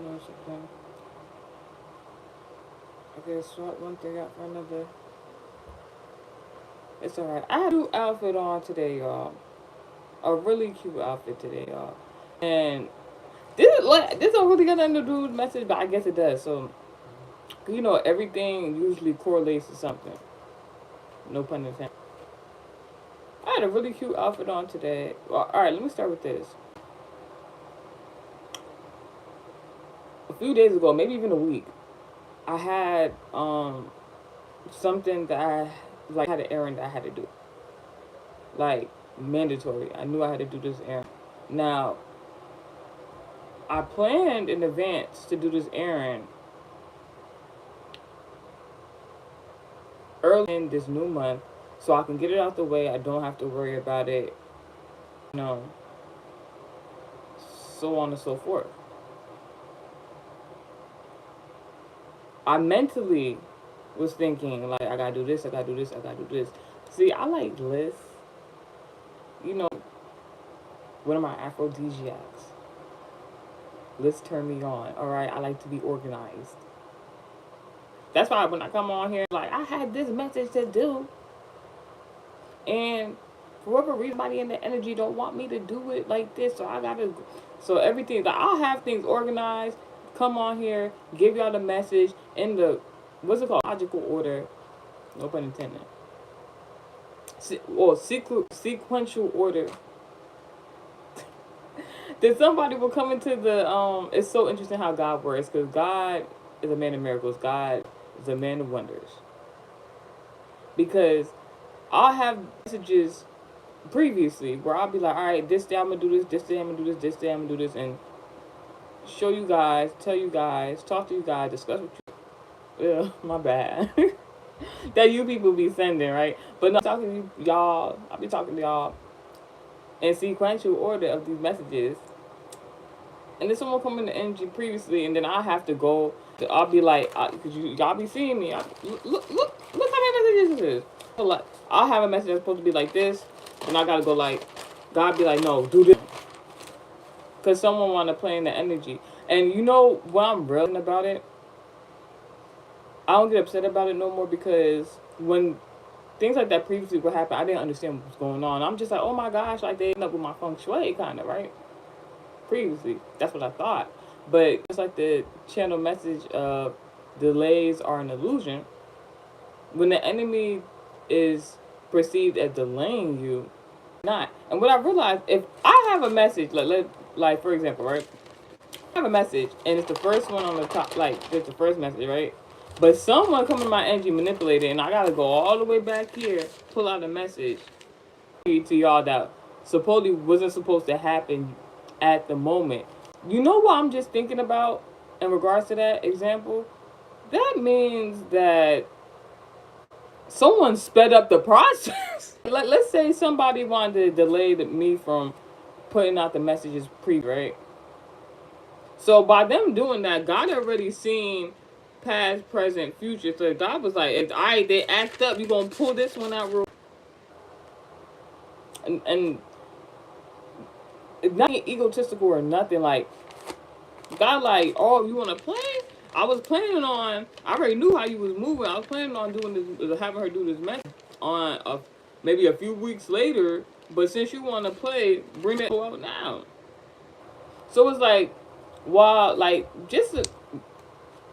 know something. Okay, swap one thing out for another. It's alright. I had a new outfit on today, y'all. A really cute outfit today, y'all. And this don't really got nothing to do with the message, but I guess it does. So everything usually correlates to something. No pun intended. I had a really cute outfit on today. Well, all right, let me start with this. A few days ago, maybe even a week, I had something that I like had an errand that I had to do. Like mandatory. I knew I had to do this errand. Now, I planned in advance to do this errand early in this new month so I can get it out the way. I don't have to worry about it, you know, so on and so forth. I mentally was thinking, like, I gotta do this, I gotta do this, I gotta do this. See, I like lists. You know, one of my aphrodisiacs. Lists turn me on, alright? I like to be organized. That's why when I come on here, like, I had this message to do. And for whatever reason, somebody in the energy don't want me to do it like this. So I gotta, so everything, like, I'll have things organized, come on here, give y'all the message in the, what's it called? Logical order. No pun intended. Or sequential order. Then somebody will come into the, it's so interesting how God works, because God is a man of miracles. God is a man of wonders. Because I'll have messages previously where I'll be like, all right, this day I'm gonna do this day I'm gonna do this day I'm gonna do this, and show you guys, tell you guys, talk to you guys, discuss with you. Ugh, my bad. That you people be sending, right? But no, I'm talking to y'all. I'll be talking to y'all in sequential order of these messages. And then someone come in the energy previously, and then I have to go. I'll be like, cause y'all be seeing me. Look how many messages this is. So like, I'll have a message that's supposed to be like this, and I gotta go like, God be like, no, do this, cause someone wanna play in the energy. And you know what I'm real about it? I don't get upset about it no more, because when things like that previously would happen, I didn't understand what was going on. I'm just like, oh my gosh, like they end up with my feng shui kind of, right? Previously, that's what I thought. But it's like the channel message of delays are an illusion. When the enemy is perceived as delaying you, not. And what I realized, if I have a message, like for example, right? I have a message, and it's the first one on the top, like it's the first message, right? But someone come in my energy, manipulate it, and I gotta go all the way back here, pull out a message to y'all that supposedly wasn't supposed to happen at the moment. You know what I'm just thinking about in regards to that example? That means that someone sped up the process. Let's say somebody wanted to delay me from putting out the messages right? So by them doing that, God already seen past, present, future. So God was like, all right, they act up, you gonna pull this one out real. And not egotistical or nothing. Like, God, like, oh, you want to play? I was planning on. I already knew how you was moving. I was planning on doing this, having her do this message on maybe a few weeks later. But since you want to play, bring that out now. So it's like, while like just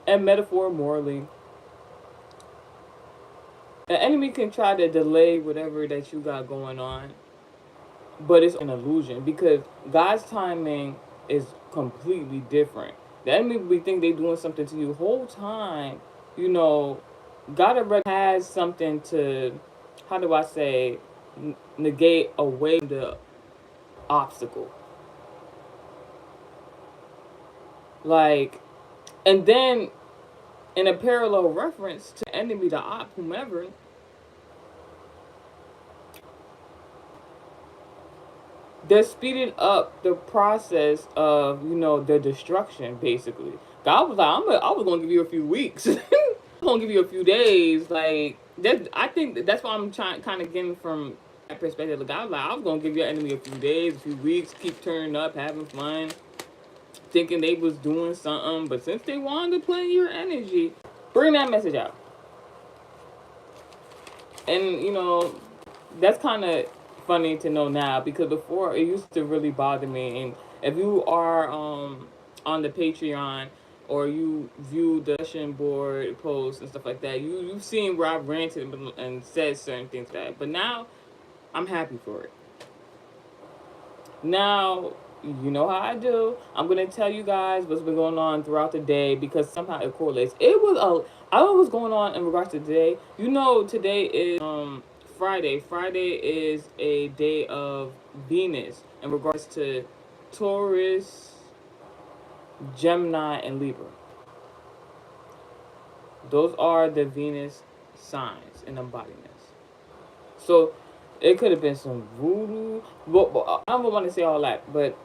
a metaphor morally, an enemy can try to delay whatever that you got going on, but it's an illusion, because God's timing is completely different. The enemy we think they doing something to you whole time. God already has something to, how do I say, negate away the obstacle. Like, and then in a parallel reference to enemy, the op, whomever, they're speeding up the process of their destruction. Basically, God was like, I was gonna give you a few weeks. I'm gonna give you a few days. Like that, I think that's what I'm trying, kind of getting from that perspective. God was like, I was gonna give your enemy a few days, a few weeks, keep turning up, having fun, thinking they was doing something, but since they wanted to play your energy, bring that message out. And that's kind of funny to know now, because before it used to really bother me. And if you are on the Patreon, or you view the discussion board posts and stuff like that, you've seen where I've ranted and said certain things like that. But now I'm happy for it. Now, you know how I do. I'm gonna tell you guys what's been going on throughout the day, because somehow it correlates. I don't know what's going on in regards to today. Today is Friday. Friday is a day of Venus in regards to Taurus, Gemini, and Libra. Those are the Venus signs and embodiments. So it could have been some voodoo. But I don't want to say all that. But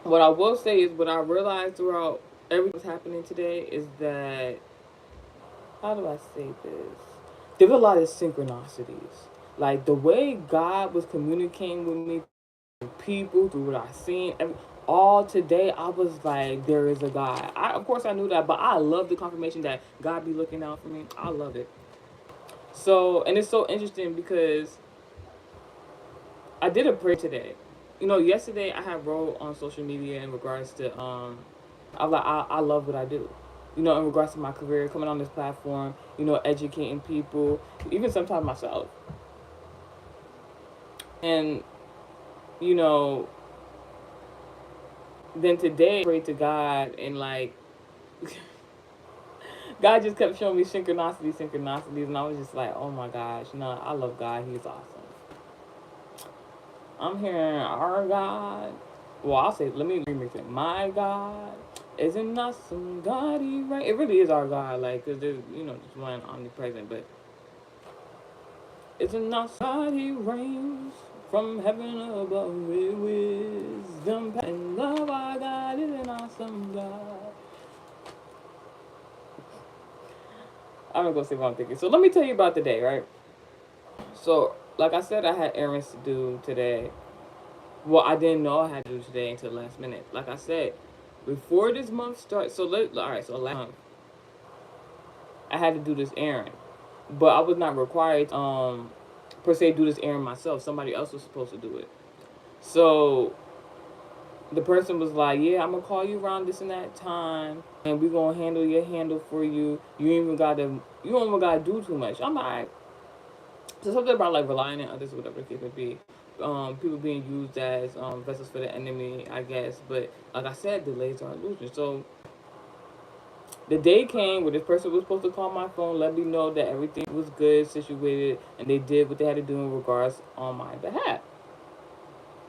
what I will say is, what I realized throughout everything that's happening today is that, how do I say this? There were a lot of synchronicities. Like the way God was communicating with me, people, through what I seen, all today, I was like, there is a God. Of course I knew that, but I love the confirmation that God be looking out for me. I love it. So, and it's so interesting because I did a prayer today. Yesterday I had wrote on social media in regards to I love what I do. In regards to my career, coming on this platform, educating people, even sometimes myself. And then today I prayed to God, and like God just kept showing me synchronicities, and I was just like, oh my gosh, I love God. He's awesome. I'm hearing our God. Well, I'll say, let me remix it. My God is an awesome God. He right. It really is our God, like, because there's, just one omnipresent, but it's an awesome God. He reigns from heaven above with wisdom and love. Our God is an awesome God. I'm gonna go see what I'm thinking. So let me tell you about the day, right? So, like I said, I had errands to do today. Well, I didn't know I had to do today until the last minute. Like I said, before this month starts, so last month, I had to do this errand. But I was not required per se do this errand myself. Somebody else was supposed to do it. So the person was like, yeah, I'm gonna call you around this and that time, and we're gonna handle your handle for you. You don't even gotta do too much. I'm like, so something about like relying on others, whatever the case may be. People being used as vessels for the enemy, I guess. But like I said, delays are illusions. So the day came where this person was supposed to call my phone, let me know that everything was good, situated, and they did what they had to do in regards on my behalf.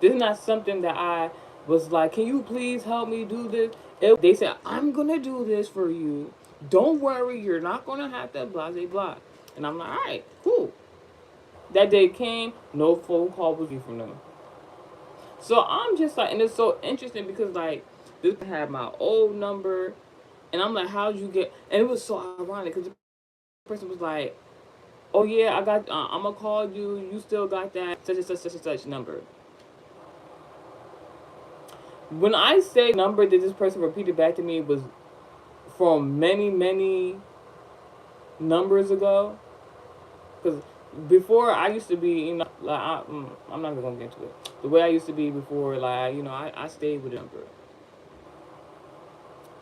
This is not something that I was like, can you please help me do this? They said, I'm going to do this for you. Don't worry, you're not going to have that blah, blah, blah. And I'm like, all right, cool. That day came, no phone call was due from them. So I'm just like, and it's so interesting because like, this had my old number, and I'm like, how'd you get, and it was so ironic because the person was like, oh yeah, I'm gonna call you, you still got that such and such, such and such number. When I say number that this person repeated back to me was from many, many numbers ago, because before I used to be, like I'm not even gonna get into it. The way I used to be before, like I stayed with a number.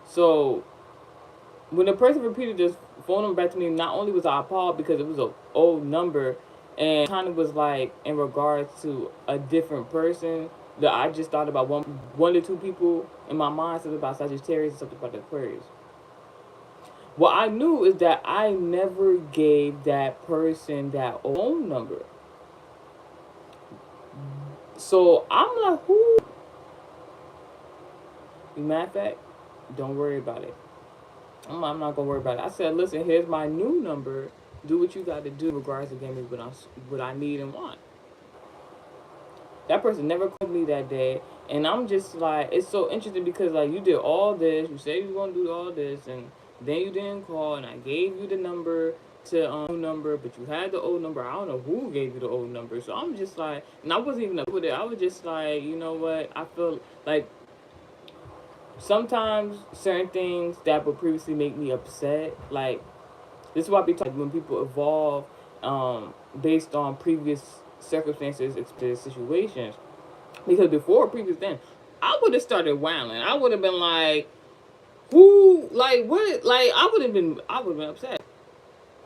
So when the person repeated this phone number back to me, not only was I appalled because it was an old number, and kind of was like in regards to a different person that I just thought about one to two people in my mind, something about Sagittarius and something about the Aquarius. What I knew is that I never gave that person that phone number. So I'm like, who? Matter of fact, don't worry about it. I'm not gonna worry about it. I said, listen, here's my new number. Do what you got to do, regardless of giving me what I need and want. That person never called me that day, and I'm just like, it's so interesting because like you did all this, you said you were gonna do all this, and then you didn't call, and I gave you the number to number, but you had the old number. I don't know who gave you the old number, so I'm just like, and I wasn't even up with it. I was just like, you know what? I feel like sometimes certain things that would previously make me upset, like this is why I be talking when people evolve based on previous circumstances, situations. Because before previous then, I would have started wailing. I would have been like, "Who? Like what? Like I would have been upset."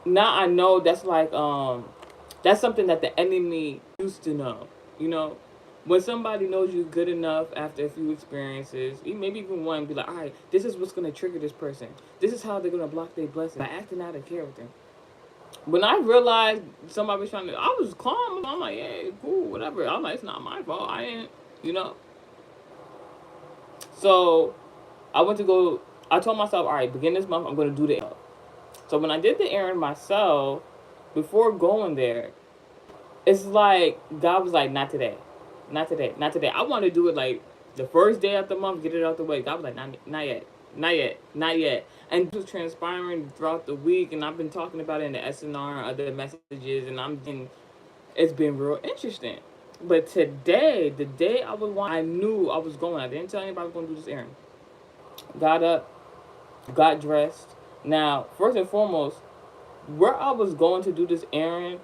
Now I know that's something that the enemy used to know. You know, when somebody knows you good enough after a few experiences, maybe even one, be like, all right, this is what's gonna trigger this person. This is how they're gonna block their blessing by acting out of character. When I realized somebody was trying to, I was calm. I'm like, yeah, cool, whatever. I'm like, it's not my fault. I ain't, you know. So I went to go. I told myself, all right, begin this month, I'm gonna do the. So when I did the errand myself, before going there, it's like God was like, not today, not today, not today. I want to do it like the first day of the month, get it out the way. God was like, not yet, not yet, not yet. And it was transpiring throughout the week, and I've been talking about it in the SNR and other messages, and it's been real interesting. But today, the day I knew I was going. I didn't tell anybody I was going to do this errand. Got up, got dressed. Now, first and foremost, where I was going to do this errand,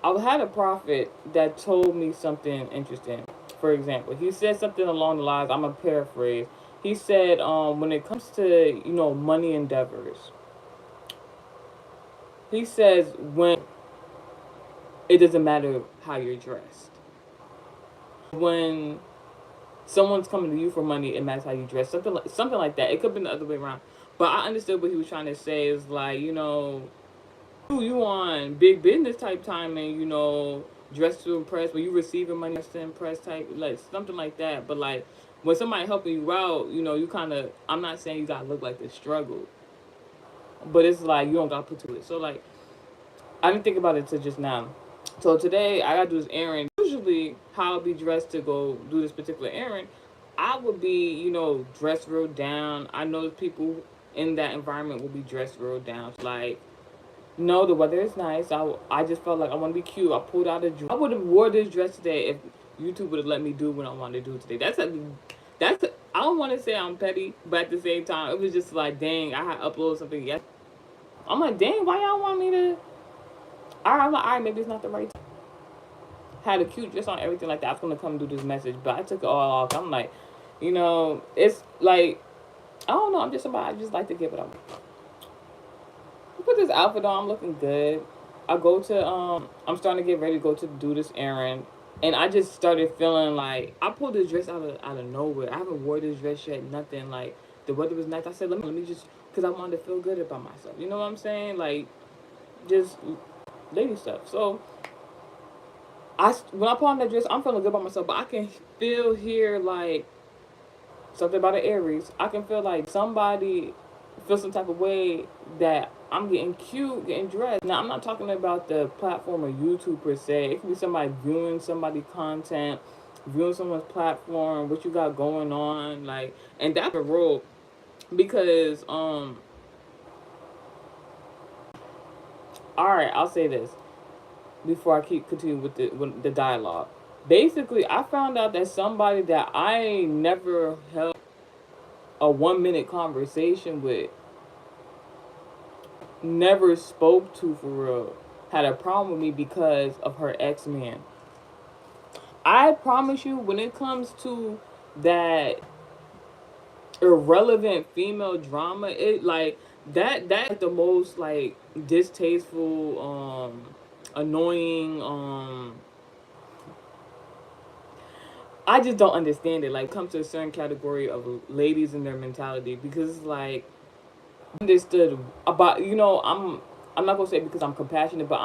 I had a prophet that told me something interesting. For example, he said something along the lines, I'm going to paraphrase. He said, when it comes to, money endeavors, he says when it doesn't matter how you're dressed. When someone's coming to you for money, it matters how you dress. Something like that. It could have been the other way around. But I understood what he was trying to say is like, you on big business type timing, dress to impress, when you receiving money, dress to impress type, like something like that. But like when somebody helping you out, you kind of, I'm not saying you gotta look like the struggle, but it's like you don't gotta put to it. So like I didn't think about it till just now. So today I gotta do this errand. Usually how I'll be dressed to go do this particular errand, I would be, dressed real down. I know people in that environment will be dressed real down. Like, no, the weather is nice. I just felt like I want to be cute. I pulled out a dress. I would have wore this dress today if YouTube would have let me do what I wanted to do today. I don't want to say I'm petty, but at the same time, it was just like, dang, I had uploaded something yesterday. I'm like, dang, why y'all want me to? I'm like, all right, maybe it's not the right time. Had a cute dress on, everything like that. I was gonna come do this message, but I took it all off. I'm like, it's like, I don't know. I'm just somebody. I just like to give it up. I put this outfit on. I'm looking good. I'm starting to get ready to go to do this errand, and I just started feeling like I pulled this dress out of nowhere. I haven't wore this dress yet. Nothing. Like the weather was nice. I said, let me just, because I wanted to feel good about myself. You know what I'm saying? Like just lady stuff. So when I put on that dress, I'm feeling good about myself, but I can feel here like something about an Aries. I can feel like somebody feel some type of way that I'm getting cute, getting dressed. Now I'm not talking about the platform of YouTube per se. It could be somebody viewing somebody's content, viewing someone's platform, what you got going on, like, and that's a role because all right, I'll say this before I continue with the dialogue. Basically, I found out that somebody that I never held a 1 minute conversation with, never spoke to for real, had a problem with me because of her ex-man. I promise you, when it comes to that irrelevant female drama, it like that's the most like distasteful, annoying, I just don't understand it. Like, come to a certain category of ladies and their mentality, because like understood about, I'm not gonna say because I'm compassionate, but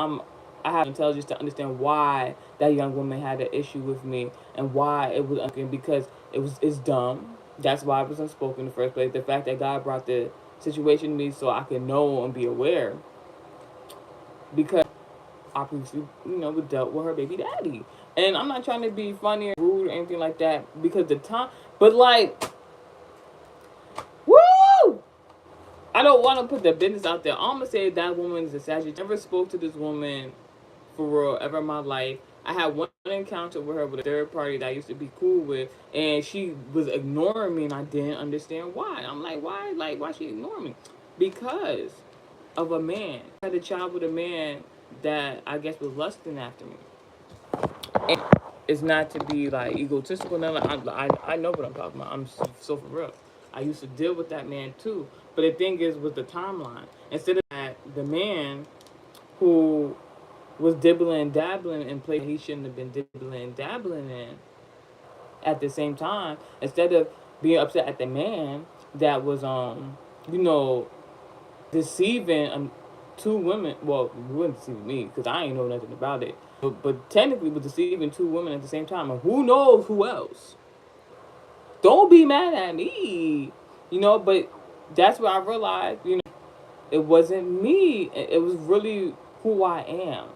I have intelligence to understand why that young woman had an issue with me and why it was unspoken, because it's dumb. That's why it was unspoken in the first place. The fact that God brought the situation to me so I can know and be aware, because I previously, dealt with her baby daddy. And I'm not trying to be funny or rude or anything like that, because the time, but like, woo! I don't want to put the business out there. All I'm going to say is that woman is a Sagittarius. Never spoke to this woman for real ever in my life. I had one encounter with her with a third party that I used to be cool with, and she was ignoring me, and I didn't understand why. I'm like, why? Like, why she ignoring me? Because of a man. I had a child with a man that I guess was lusting after me. And it's not to be like egotistical. Now, I know what I'm talking about. I'm so for real. I used to deal with that man too. But the thing is, with the timeline, instead of that, the man who was dibbling and dabbling in places he shouldn't have been dibbling and dabbling in at the same time, instead of being upset at the man that was you know, deceiving two women. Well, it wasn't deceiving me because I ain't know nothing about it. But technically, was deceiving two women at the same time, and who knows who else? Don't be mad at me, you know. But that's where I realized, you know, it wasn't me. It was really who I am.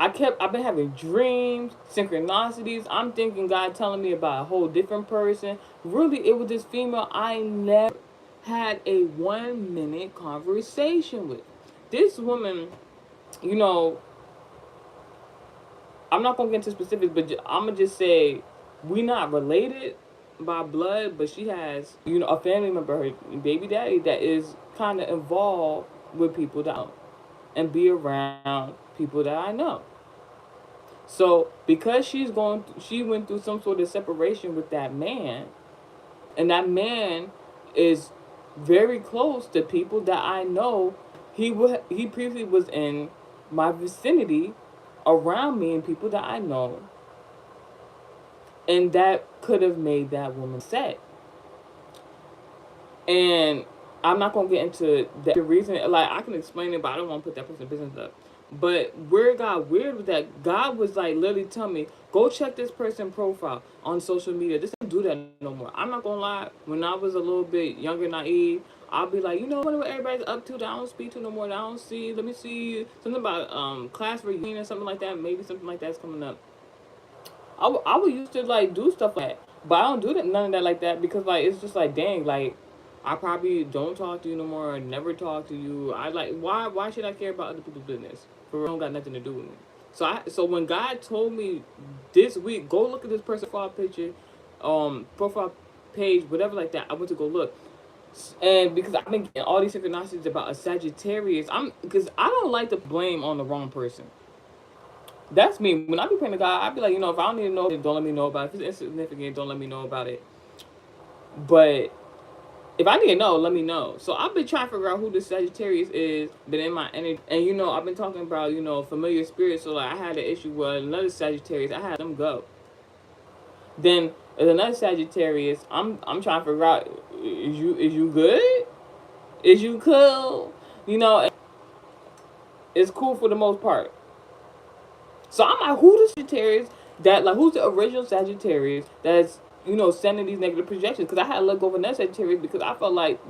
I've been having dreams, synchronicities. I'm thinking God telling me about a whole different person. Really, it was this female I never had a 1 minute conversation with. This woman, you know, I'm not gonna get into specifics, but I'm gonna just say we not related by blood, but she has, you know, a family member, her baby daddy, that is kind of involved with people that I know and be around people that I know. So because she went through some sort of separation with that man, and that man is very close to people that I know. He previously was in my vicinity, around me, and people that I know, and that could have made that woman sad. And I'm not gonna get into the reason. Like, I can explain it, but I don't want to put that person's business up. But where it got weird was that God was like literally telling me, go check this person's profile on social media. Just don't do that no more. I'm not gonna lie. When I was a little bit younger, naive, I'll be like, you know, I wonder what everybody's up to that I don't speak to no more. That I don't see. Let me see something about class reunion or something like that. Maybe something like that's coming up. I would used to like do stuff like that, but I don't do that, none of that like that, because like it's just like, dang, like I probably don't talk to you no more, or never talk to you. I like, why should I care about other people's business? For real, it don't got nothing to do with me. So when God told me this week, go look at this person's profile picture, profile page, whatever like that, I went to go look. And because I've been getting all these synchronicities about a Sagittarius, because I don't like to blame on the wrong person. That's me. When I be praying to God, I be like, you know, if I don't need to know, don't let me know about it. If it's insignificant, don't let me know about it. But if I need to know, let me know. So I've been trying to figure out who the Sagittarius is, been in my energy. And, you know, I've been talking about, you know, familiar spirits. So, like, I had an issue with another Sagittarius. I had them go. Then, there's another Sagittarius. I'm trying to figure out, is you good? Is you cool? You know, it's cool for the most part. So I'm like, who the Sagittarius that, like, who's the original Sagittarius that's, you know, sending these negative projections? Because I had to let go of another Sagittarius because I felt like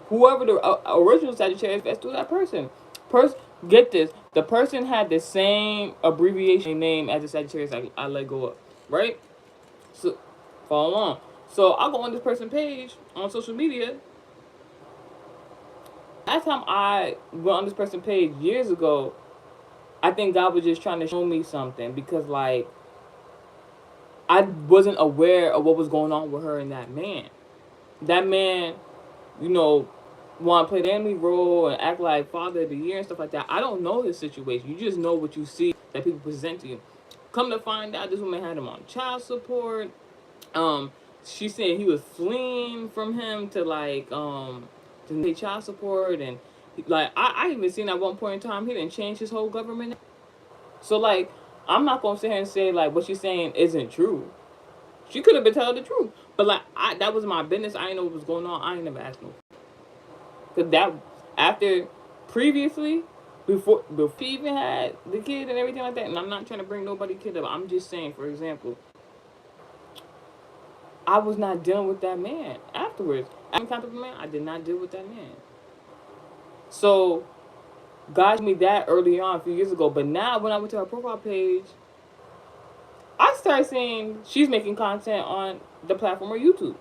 whoever the original Sagittarius, that's to that person. Get this, the person had the same abbreviation name as the Sagittarius I let go of, right? So follow along. So I go on this person's page on social media. Last time I went on this person's page years ago, I think God was just trying to show me something, because like I wasn't aware of what was going on with her and that man. That man, you know, want to play the enemy role and act like father of the year and stuff like that. I don't know his situation. You just know what you see that people present to you. Come to find out, this woman had him on child support. She said he was fleeing from him to like to pay child support, and like I even seen at one point in time he didn't change his whole government. So like I'm not gonna sit here and say like what she's saying isn't true. She could have been telling the truth, but like that was my business. I didn't know what was going on. I ain't never asked no. Cause that after previously before she even had the kid and everything like that, and I'm not trying to bring nobody kid up. I'm just saying, for example, I was not dealing with that man afterwards. I'm kind of a man. I did not deal with that man. So God told me that early on a few years ago. But now when I went to her profile page, I started seeing she's making content on the platform or YouTube.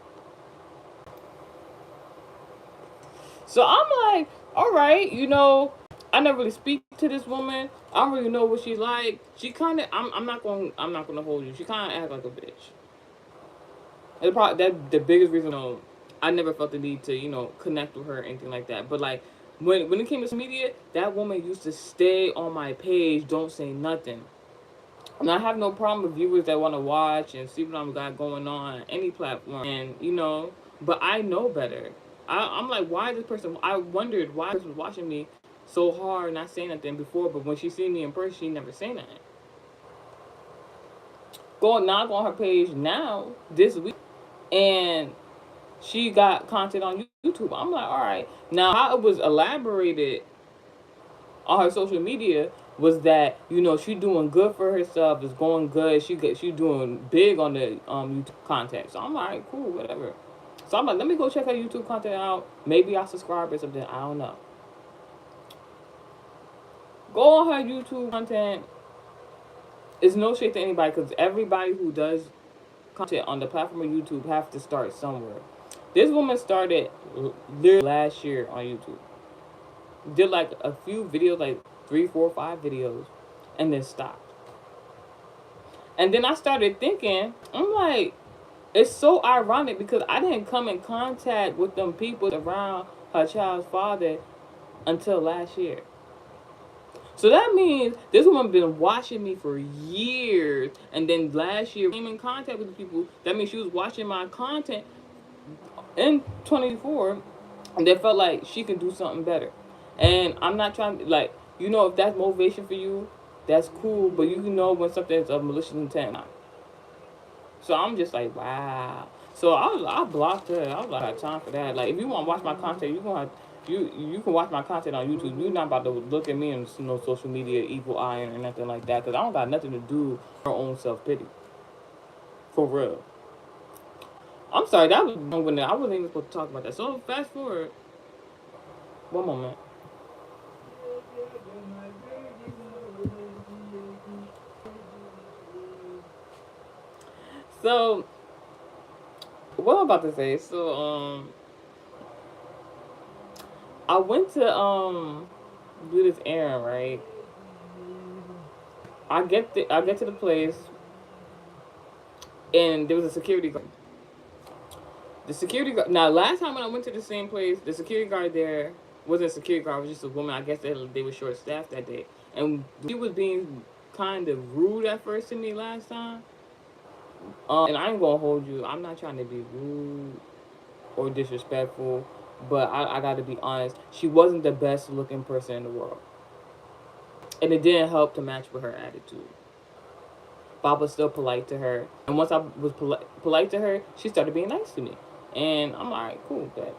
So I'm like, all right, you know, I never really speak to this woman. I don't really know what she's like. She kind of, I'm not gonna hold you. She kind of act like a bitch. And probably that the biggest reason, I never felt the need to, connect with her or anything like that. But like when it came to social media, that woman used to stay on my page, don't say nothing. And I have no problem with viewers that want to watch and see what I'm got going on any platform. And but I know better. I'm like, why this person? I wondered why this person was watching me so hard, not saying nothing before. But when she seen me in person, she never say nothing. Go knock on her page now this week, and she got content on YouTube. I'm like, all right. Now, how it was elaborated on her social media was that she doing good for herself, is going good. She doing big on the YouTube content. So I'm like, cool, whatever. So I'm like, let me go check her YouTube content out. Maybe I'll subscribe or something. I don't know. Go on her YouTube content. It's no shade to anybody, because everybody who does content on the platform of YouTube have to start somewhere. This woman started literally last year on YouTube. Did like a few videos, like 3, 4, 5 videos, and then stopped. And then I started thinking, I'm like, it's so ironic because I didn't come in contact with them people around her child's father until last year. So that means this woman been watching me for years, and then last year came in contact with the people. That means she was watching my content in 2024, and they felt like she can do something better. And I'm not trying to, like, if that's motivation for you, that's cool, but you know when something's of malicious intent. So I'm just like, wow. So I blocked her. I was like, I got time for that. Like, if you want to watch my content, you can watch my content on YouTube. You're not about to look at me in social media evil eye or nothing like that, because I don't got nothing to do with her own self-pity. For real. I'm sorry, that was when I wasn't even supposed to talk about that. So fast forward. One moment. So, what I'm about to say, so, I went to, do this errand, right? I get to the place, and there was a security guard. The security guard, now last time when I went to the same place, the security guard there wasn't a security guard, it was just a woman. I guess they were short staffed that day. And she was being kind of rude at first to me last time. And I ain't gonna hold you. I'm not trying to be rude or disrespectful, but I gotta be honest. She wasn't the best looking person in the world. And it didn't help to match with her attitude. But I was still polite to her. And once I was polite to her, she started being nice to me. And I'm like, cool, bet.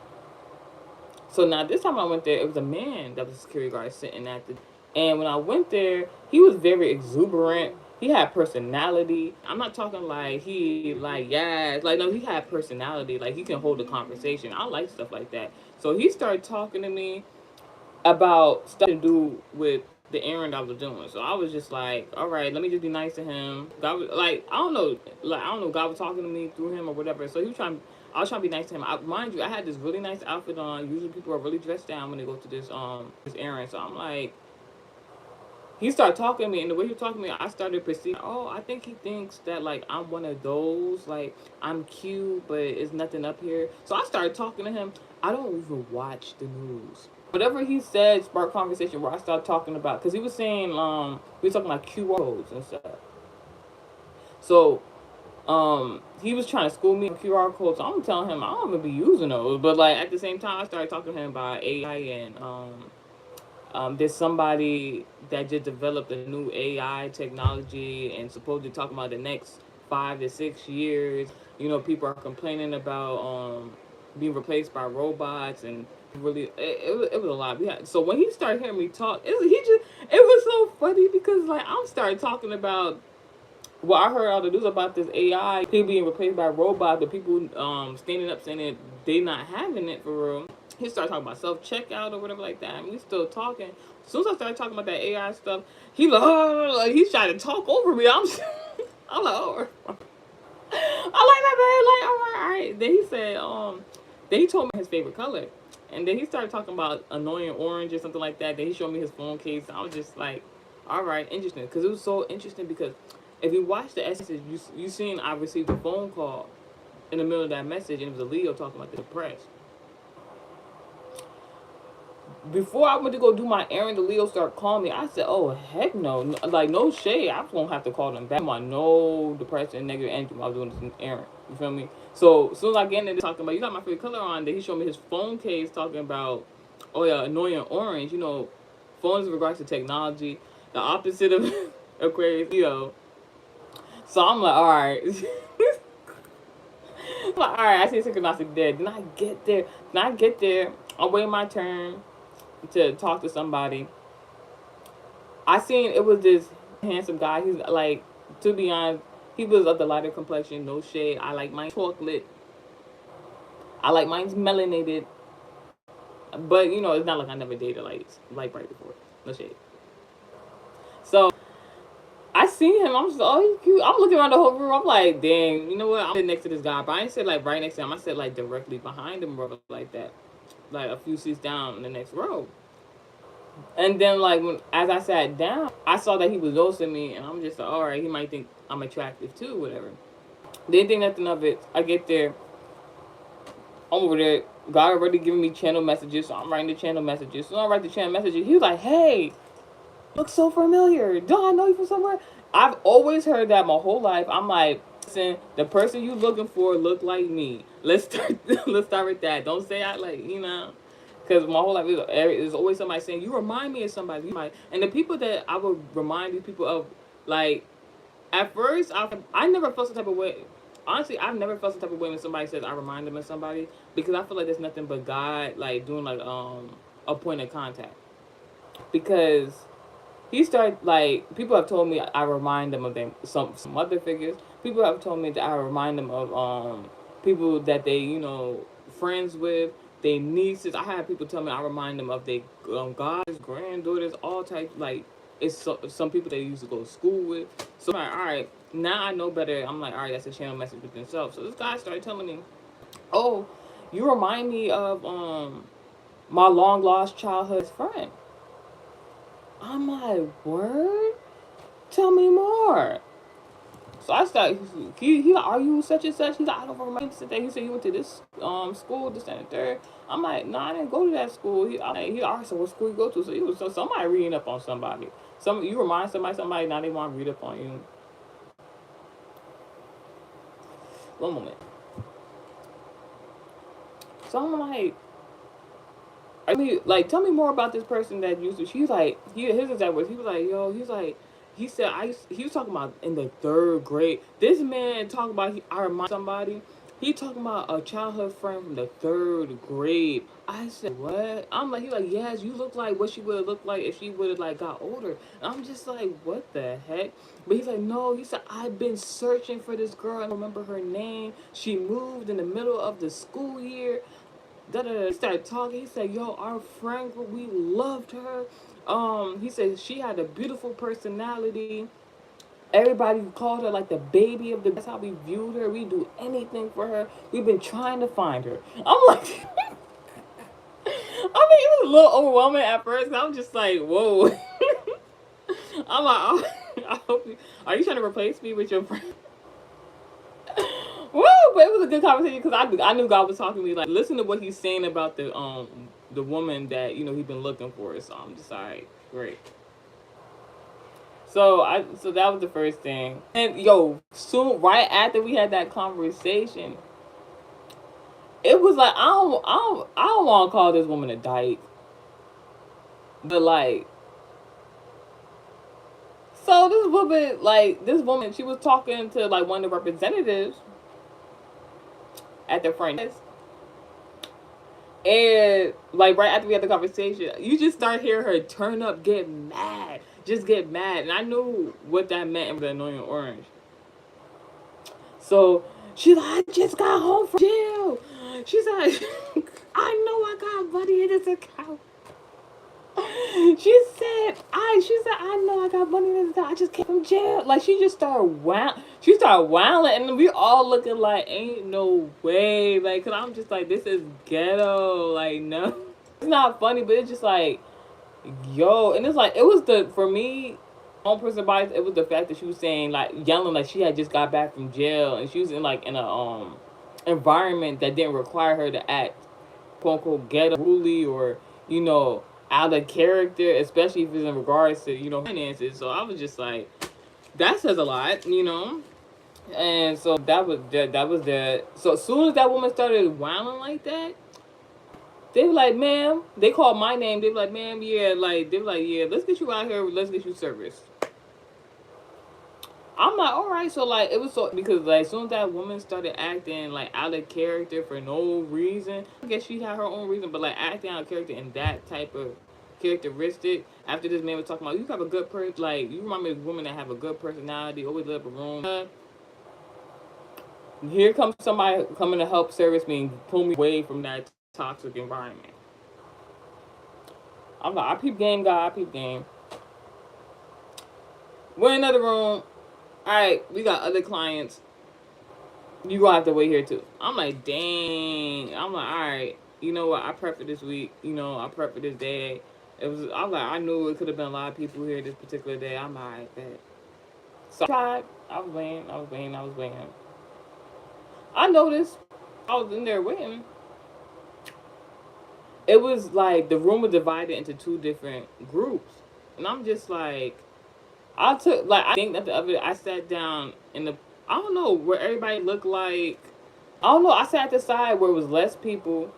So now this time I went there, it was a man that was a security guard sitting at the... And when I went there, he was very exuberant. He had personality. I'm not talking like he, like, yeah. Like, no, he had personality. Like, he can hold a conversation. I like stuff like that. So he started talking to me about stuff to do with the errand I was doing. So I was just like, all right, let me just be nice to him. God was, like, I don't know, God was talking to me through him or whatever. So I was trying to be nice to him. Mind you, I had this really nice outfit on. Usually people are really dressed down when they go to this errand. So I'm like, he started talking to me, and the way he was talking to me, I started perceiving, I think he thinks that, like, I'm one of those, like, I'm cute, but it's nothing up here. So I started talking to him. I don't even watch the news. Whatever he said sparked conversation where I started talking about, because he was saying, we were talking about QR codes and stuff. So, he was trying to school me on QR codes. So I'm telling him I don't even be using those. But, like, at the same time, I started talking to him about AI and, there's somebody that just developed a new AI technology and supposedly talking about the next 5 to 6 years. People are complaining about being replaced by robots, and really, it was a lot. So when he started hearing me talk, it was so funny because, like, I started talking about what I heard all the news about this AI, people being replaced by robots, but people standing up saying that they not having it for real. He started talking about self-checkout or whatever like that. I mean, we still talking. As soon as I started talking about that AI stuff, he like he's trying to talk over me. I'm like, oh. I like that, man. Like, all right. Then he said, then he told me his favorite color. And then he started talking about annoying orange or something like that. Then he showed me his phone case. I was just like, all right, interesting. Because it was so interesting because if you watch the message, you seen I received a phone call in the middle of that message, and it was a Leo talking about the depressed. Before I went to go do my errand, the Leo started calling me. I said, oh, heck no. Like, no shade. I was going to have to call them back. I no depression, negative energy while I was doing this errand. You feel me? So, as soon as I get into talking about, you got my favorite color on, then he showed me his phone case talking about, oh, yeah, annoying orange. You know, phones in regards to technology. The opposite of Aquarius, Leo. So, I'm like, all right. I'm like, all right, I see synchronicity there. Then I get there. I'm waiting my turn to talk to somebody. I seen it was this handsome guy. He's like, to be honest, he was of the lighter complexion, no shade. I like mine chocolate. I like mine's melanated. But you know, it's not like I never dated like bright before. No shade. So I seen him. I'm just oh, he's cute. I'm looking around the whole room. I'm like, dang, you know what? I'm sitting next to this guy, but I ain't sit like right next to him. I sit like directly behind him, or like that, like a few seats down in the next row. And then, like, as I sat down, I saw that he was noticing me, and I'm just like, all right, he might think I'm attractive too, whatever. Didn't think nothing of it. I get there, I'm over there. God already giving me channel messages, so I'm writing the channel messages. So I write the channel messages. He was like, hey, look so familiar. Don't I know you from somewhere? I've always heard that my whole life. I'm like, listen, the person you looking for look like me. Let's start. Let's start with that. Don't say I like, you know. Because my whole life, there's always somebody saying, you remind me of somebody. And the people that I would remind these people of, like, at first, I never felt some type of way. Honestly, I've never felt some type of way when somebody says I remind them of somebody. Because I feel like there's nothing but God, like, doing, like, a point of contact. Because he started, like, people have told me I remind them of them, some other figures. People have told me that I remind them of people that they, you know, friends with. They nieces. I have people tell me I remind them of their gods, granddaughters, all types. Like, it's some people they used to go to school with. So I'm like, all right, now I know better. I'm like, all right, that's a channel message with themselves. So this guy started telling me, oh, you remind me of my long lost childhood friend. I'm like, word? Tell me more. So I started, he like, are you such and such? He's like, I don't remember. He said you went to this school, this and the third. I'm like, no, I didn't go to that school. He asked, so what school you go to? So he was somebody reading up on somebody. You remind somebody, now they want to read up on you. One moment. So I'm like, I mean, like, tell me more about this person that used to. She's like, his exact words. He was like, yo, he's like, he said, he was talking about in the 3rd grade. This man talking about, I remind somebody, he talking about a childhood friend from the 3rd grade. I said, what? I'm like, he's like, yes, you look like what she would have looked like if she would have, like, got older. And I'm just like, what the heck? But he's like, no, he said, I've been searching for this girl. I don't remember her name. She moved in the middle of the school year. He started talking. He said, yo, our friend group, we loved her. He said she had a beautiful personality. Everybody called her like the baby of the. That's how we viewed her. We do anything for her. We've been trying to find her. I'm like, I mean, it was a little overwhelming at first. I was just like, whoa. I'm like, oh, I hope are you trying to replace me with your friend? Woo! But it was a good conversation because I knew God was talking to me. Like, listen to what he's saying about the woman that, you know, he's been looking for. So I'm just like, great. So that was the first thing. And yo, soon right after we had that conversation, it was like I don't want to call this woman a dyke, but like, so this woman, she was talking to like one of the representatives at the front desk. And like right after we had the conversation, you just start hearing her turn up, get mad, just get mad. And I knew what that meant in the annoying orange. So she's like, I just got home from jail. She's like, I know I got money in this account. She said, I like, she said, I know I got money this time. I just came from jail. Like, she just started wilding, and we all looking like, ain't no way. Like, cause I'm just like, this is ghetto. Like, no, it's not funny, but it's just like, yo, and it's like, it was for me, one person bias, it was the fact that she was saying, like, yelling like she had just got back from jail, and she was in like in a environment that didn't require her to act quote unquote ghetto, bully, or out of character, especially if it's in regards to finances. So I was just like, that says a lot. And so that was that. So as soon as that woman started whining like that, they were like, ma'am, they called my name. They were like, ma'am, yeah, like, they were like, yeah, let's get you out here. Let's get you service. I'm like, all right. So, like, it was so, because, like, as soon as that woman started acting, like, out of character for no reason, I guess she had her own reason, but, like, acting out of character in that type of characteristic, after this man was talking about, you have a good person, like, you remind me of women that have a good personality, always live a room. Here comes somebody coming to help service me and pull me away from that toxic environment. I'm like, I peep game, God, I peep game. We're in another room. Alright, we got other clients. You gonna have to wait here too. I'm like, dang. I'm like, alright, you know what? I prepped for this week. I prepped for this day. I'm like, I knew it could have been a lot of people here this particular day. I'm like, alright, bet. So I was waiting. I noticed I was in there waiting. It was like the room was divided into two different groups. And I'm just like, I think that the other, I sat down in the, I don't know, where everybody looked like, I don't know, I sat at the side where it was less people,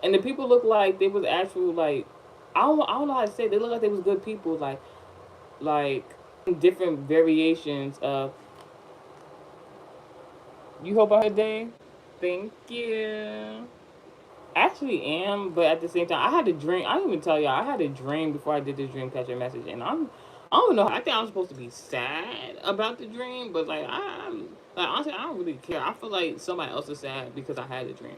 and the people looked like they was actual, like, I don't know how to say it. They looked like they was good people, like different variations of, you hope I had a day? Thank you. Actually am, but at the same time, I had a dream. I didn't even tell y'all. I had a dream before I did this dream catcher message, and I don't know. I think I'm supposed to be sad about the dream, but like honestly, I don't really care. I feel like somebody else is sad because I had a dream.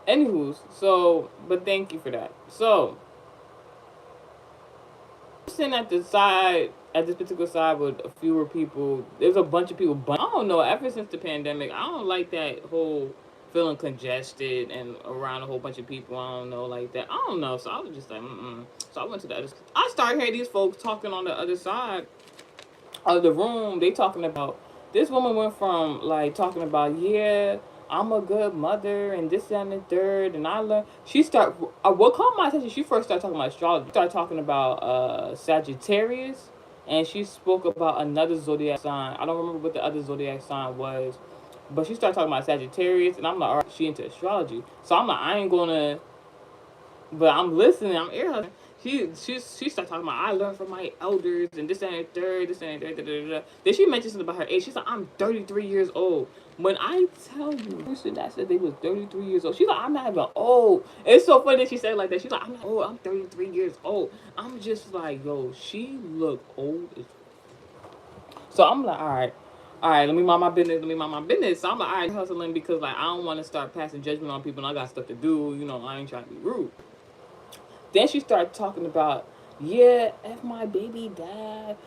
Anywho's, so, but thank you for that. So, sitting at the side, at this particular side with a fewer people. There's a bunch of people, but I don't know. Ever since the pandemic, I don't like that whole feeling congested and around a whole bunch of people. I don't know, like that. I don't know. So I was just like, So I went to the other. I started hearing these folks talking on the other side of the room. They talking about, this woman went from like talking about, yeah, I'm a good mother and this and the third, and I learned. What caught my attention? She first started talking about astrology. She started talking about Sagittarius, and she spoke about another zodiac sign. I don't remember what the other zodiac sign was, but she started talking about Sagittarius, and I'm like, all right, she into astrology. So I'm like, I ain't gonna, but I'm listening. I'm ear hustling. She started talking about, I learned from my elders and this and the third, this and the third. Da, da, da, da. Then she mentioned something about her age. She's like, I'm 33 years old. When I tell you, the person that said they was 33 years old, she's like, I'm not even old. It's so funny that she said it like that. She's like, I'm not old. I'm 33 years old. I'm just like, yo, she look old as. So I'm like, all right, let me mind my business. So I'm like, all right, hustling, because like I don't want to start passing judgment on people, and I got stuff to do. I ain't trying to be rude. Then she started talking about, yeah, if my baby dad,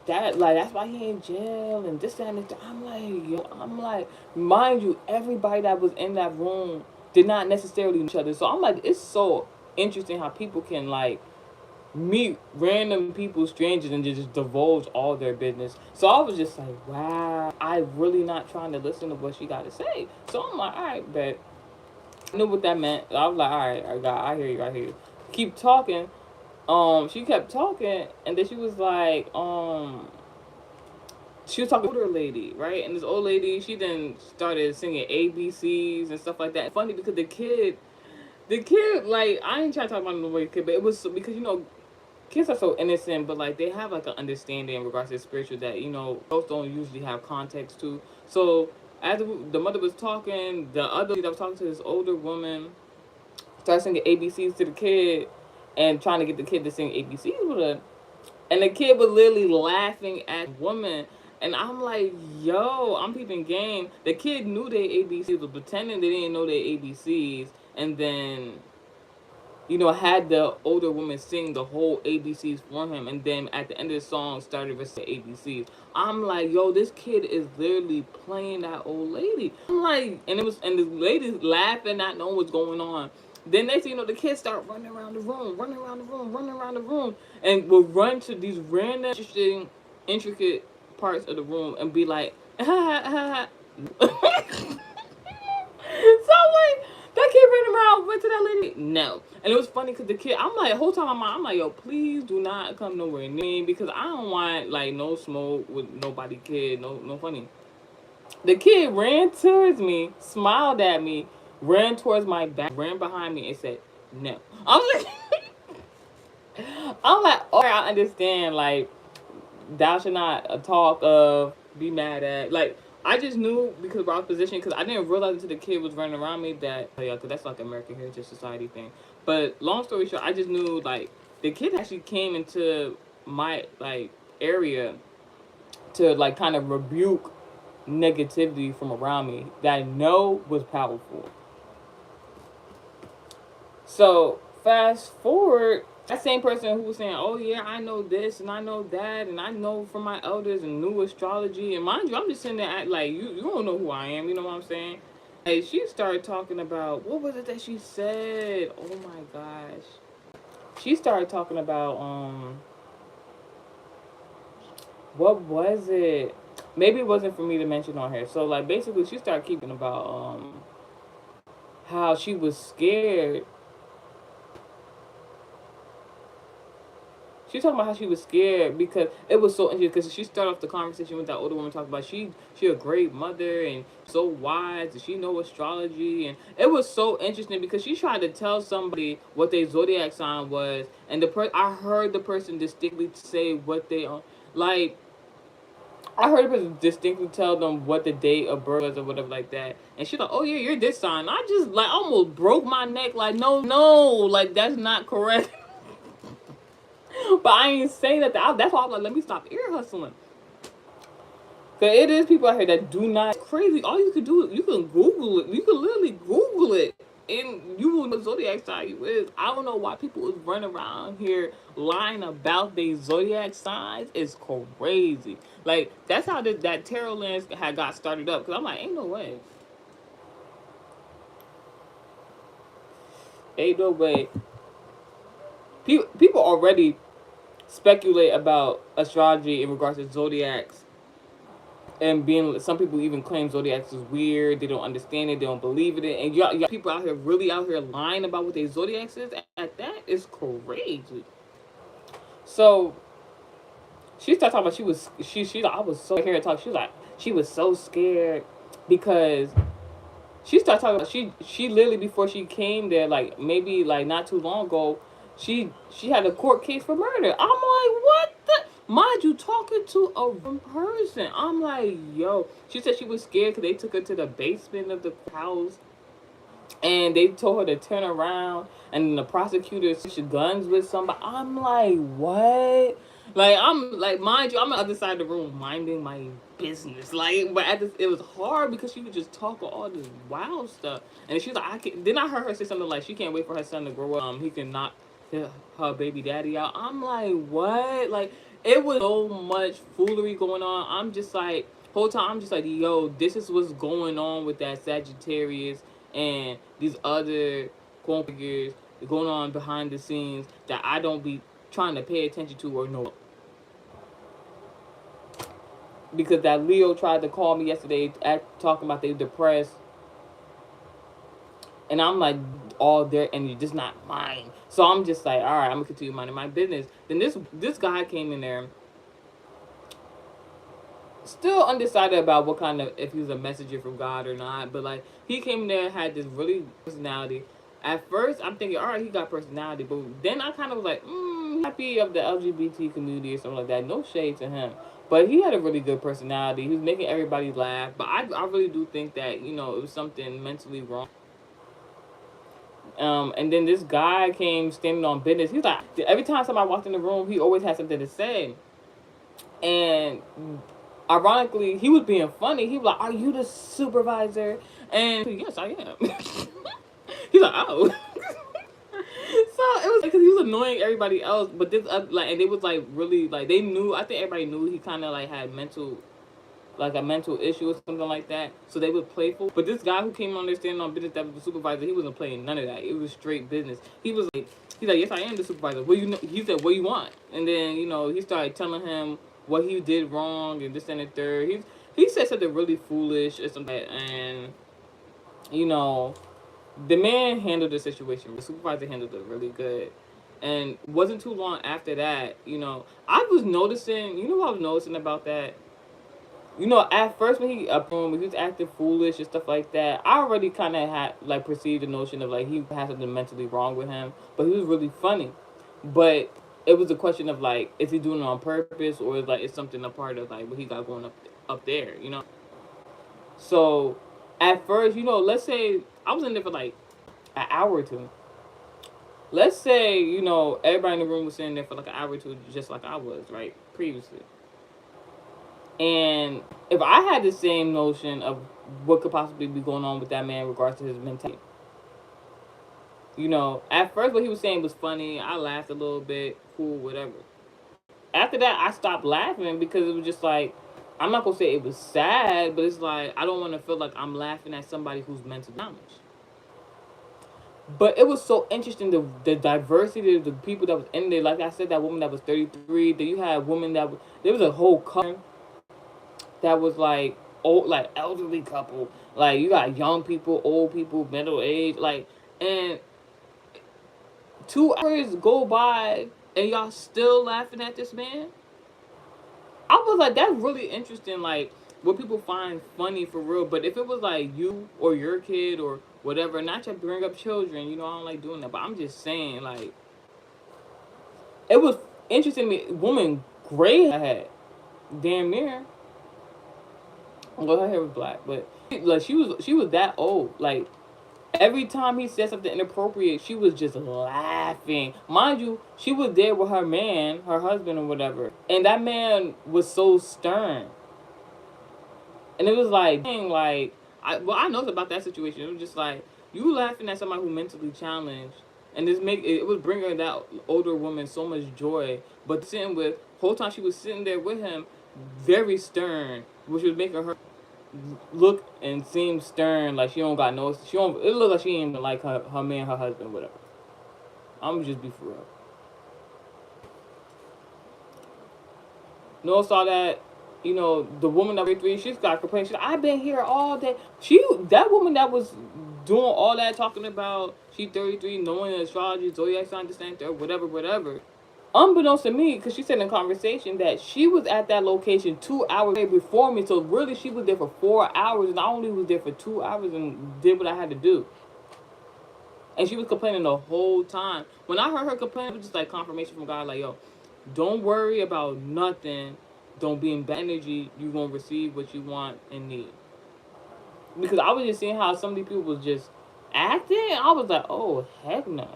that's why he in jail and this and that. I'm like, mind you, everybody that was in that room did not necessarily know each other. So I'm like, it's so interesting how people can like meet random people, strangers, and just divulge all their business. So I was just like, wow, I really not trying to listen to what she got to say. So I'm like, all right, bet. I knew what that meant. I was like, all right, I hear you. Keep talking. She kept talking, and then she was like, she was talking to her lady, right? And this old lady, she then started singing ABCs and stuff like that. Funny because the kid, like, I ain't trying to talk about the kid, but it was because kids are so innocent, but like they have like an understanding in regards to spiritual that adults don't usually have context to. So as the mother was talking, the other that was talking to this older woman started singing ABCs to the kid and trying to get the kid to sing ABCs with her, and the kid was literally laughing at the woman. And I'm like, yo, I'm peeping game. The kid knew their ABCs, was pretending they didn't know their ABCs, and then had the older woman sing the whole ABCs for him, and then at the end of the song started with the ABCs. I'm like, yo, this kid is literally playing that old lady. I'm like, and the lady laughing, not knowing what's going on. Then next thing you know, the kids start running around the room, and will run to these random, interesting, intricate parts of the room and be like, ha ha ha ha. So like that kid ran around, went to that lady. No, and it was funny because the kid, I'm like, whole time I'm like, yo, please do not come nowhere near me because I don't want like no smoke with nobody. Kid, no funny. The kid ran towards me, smiled at me, ran towards my back, ran behind me, and said no. I was like, I'm like, all right, I understand. Like, thou should not talk of, be mad at. Like, I just knew because of our position, because I didn't realize until the kid was running around me that, yeah, because that's like American Heritage Society thing. But long story short, I just knew, like, the kid actually came into my, like, area to, like, kind of rebuke negativity from around me that I know was powerful. So, fast forward, that same person who was saying, oh yeah, I know this and I know that and I know from my elders and new astrology, and mind you, I'm just sitting there like, you don't know who I am, you know what I'm saying? Hey, she started talking about, what was it that she said? Oh my gosh. She started talking about, what was it? Maybe it wasn't for me to mention on her. So like basically she started keeping about, how she was scared. She was talking about how she was scared because it was so interesting. Because she started off the conversation with that older woman talking about she a great mother and so wise and she know astrology, and it was so interesting because she tried to tell somebody what their zodiac sign was, and I heard the person distinctly say what they like. I heard the person distinctly tell them what the date of birth was or whatever like that, and she's like, "Oh yeah, you're this sign." I just like almost broke my neck. Like no, like that's not correct. But I ain't saying that. That's why I'm like, let me stop ear hustling. Cause it is people out here that do not. It's crazy. All you can do, you can Google it. You can literally Google it, and you will know what zodiac sign you is. I don't know why people is running around here lying about their zodiac signs. It's crazy. Like that's how that tarot lens had got started up. Cause I'm like, ain't no way. Ain't no way. People already speculate about astrology in regards to zodiacs, and being, some people even claim zodiacs is weird, they don't understand it, they don't believe in it, and y'all people out here really out here lying about what their zodiacs is. At that is crazy. So she started talking about she like, I was so here to talk. She was like, she was so scared because she started talking about she literally, before she came there, like maybe like not too long ago, she had a court case for murder. I'm like, what the? Mind you, talking to a person. I'm like, yo. She said she was scared because they took her to the basement of the house and they told her to turn around, and the prosecutor switched guns with somebody. I'm like, what? Like, I'm like, mind you, I'm on the other side of the room minding my business. Like, but it was hard because she would just talk all this wild stuff, and she was like, I can't. Then I heard her say something like she can't wait for her son to grow up. He can knock her baby daddy out. I'm like, what? Like, it was so much foolery going on. I'm just like, whole time I'm just like, yo, this is what's going on with that Sagittarius and these other figures going on behind the scenes that I don't be trying to pay attention to or know. Because that Leo tried to call me yesterday talking about they depressed, and I'm like, all their energy, just not mine. So I'm just like, all right, I'm gonna continue minding my business. Then this guy came in there, still undecided about what kind of, if he was a messenger from God or not, but like he came in there, had this really personality. At first, I'm thinking, all right, he got personality, but then I kind of was like, happy of the LGBT community or something like that. No shade to him, but he had a really good personality. He was making everybody laugh, but I really do think that it was something mentally wrong. And then this guy came standing on business. He's like, every time somebody walked in the room, he always had something to say. And ironically, he was being funny. He was like, "Are you the supervisor?" And yes, I am. He's like, "Oh." So because he was annoying everybody else. But this, like, and they was like really like they knew. I think everybody knew he kind of like had like a mental issue or something like that. So they were playful. But this guy who came on there standing on business that was the supervisor, he wasn't playing none of that. It was straight business. He's like, yes, I am the supervisor. What you know? He said, what do you want? And then he started telling him what he did wrong and this and the third. He said something really foolish or something, and you know the man handled the situation. The supervisor handled it really good. And wasn't too long after that, I was noticing. What I was noticing about that? At first when he was acting foolish and stuff like that, I already kind of had like perceived the notion of like he had something mentally wrong with him. But he was really funny. But it was a question of like, is he doing it on purpose, or is like it's something a part of like what he got going up there. So at first, let's say I was in there for like an hour or two. Let's say everybody in the room was sitting there for like an hour or two, just like I was right previously. And if I had the same notion of what could possibly be going on with that man in regards to his mentality, at first what he was saying was funny. I laughed a little bit, cool, whatever. After that, I stopped laughing because it was just like, I'm not going to say it was sad, but it's like, I don't want to feel like I'm laughing at somebody who's mentally damaged. But it was so interesting, the diversity of the people that was in there. Like I said, that woman that was 33. Then you had women there was a whole couple that was like old, like elderly couple. Like you got young people, old people, middle age, and 2 hours go by and y'all still laughing at this man. I was like, that's really interesting. Like what people find funny for real. But if it was like you or your kid or whatever, not to bring up children, I don't like doing that. But I'm just saying, like, it was interesting to me. Woman, gray head, damn near. Well, her hair was black, but like she was that old. Like every time he said something inappropriate, she was just laughing. Mind you, she was there with her man, her husband or whatever, and that man was so stern. And it was like, dang, like I know about that situation. It was just like you laughing at somebody who mentally challenged, and it was bringing that older woman so much joy. But sitting with whole time she was sitting there with him, very stern, which was making her look and seem stern, like she don't got no. She don't. It look like she ain't even like her man, her husband, whatever. I'm just be for real. Saw that. The woman that was 3, she's got complaining. She's like, I've been here all day. That woman that was doing all that talking about she 33, knowing astrology, zodiac sign, this and that, whatever. Unbeknownst to me, because she said in conversation that she was at that location 2 hours before me. So really, she was there for 4 hours, and I only was there for 2 hours and did what I had to do. And she was complaining the whole time. When I heard her complain, it was just like confirmation from God, like, yo, don't worry about nothing. Don't be in bad energy. You're going to receive what you want and need. Because I was just seeing how some of these people was just acting. I was like, oh, heck no.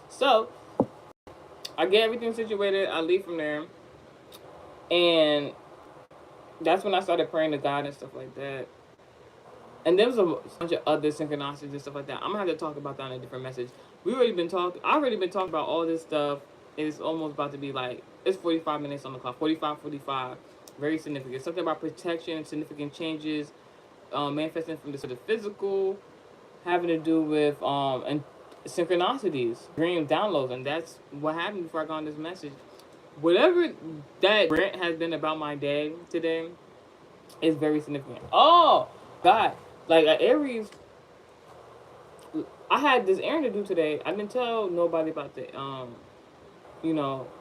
So, I get everything situated. I leave from there. And that's when I started praying to God and stuff like that. And there was a bunch of other synchronicities and stuff like that. I'm going to have to talk about that in a different message. I've already been talking about all this stuff. It's almost about to be like, it's 45 minutes on the clock. 45. Very significant. Something about protection, significant changes, manifesting from the physical, having to do with and synchronicities, dream downloads. And that's what happened before I got on this message. Whatever that rant has been about my day today is very significant. Oh, God. Like, Aries, I had this errand to do today. I didn't tell nobody about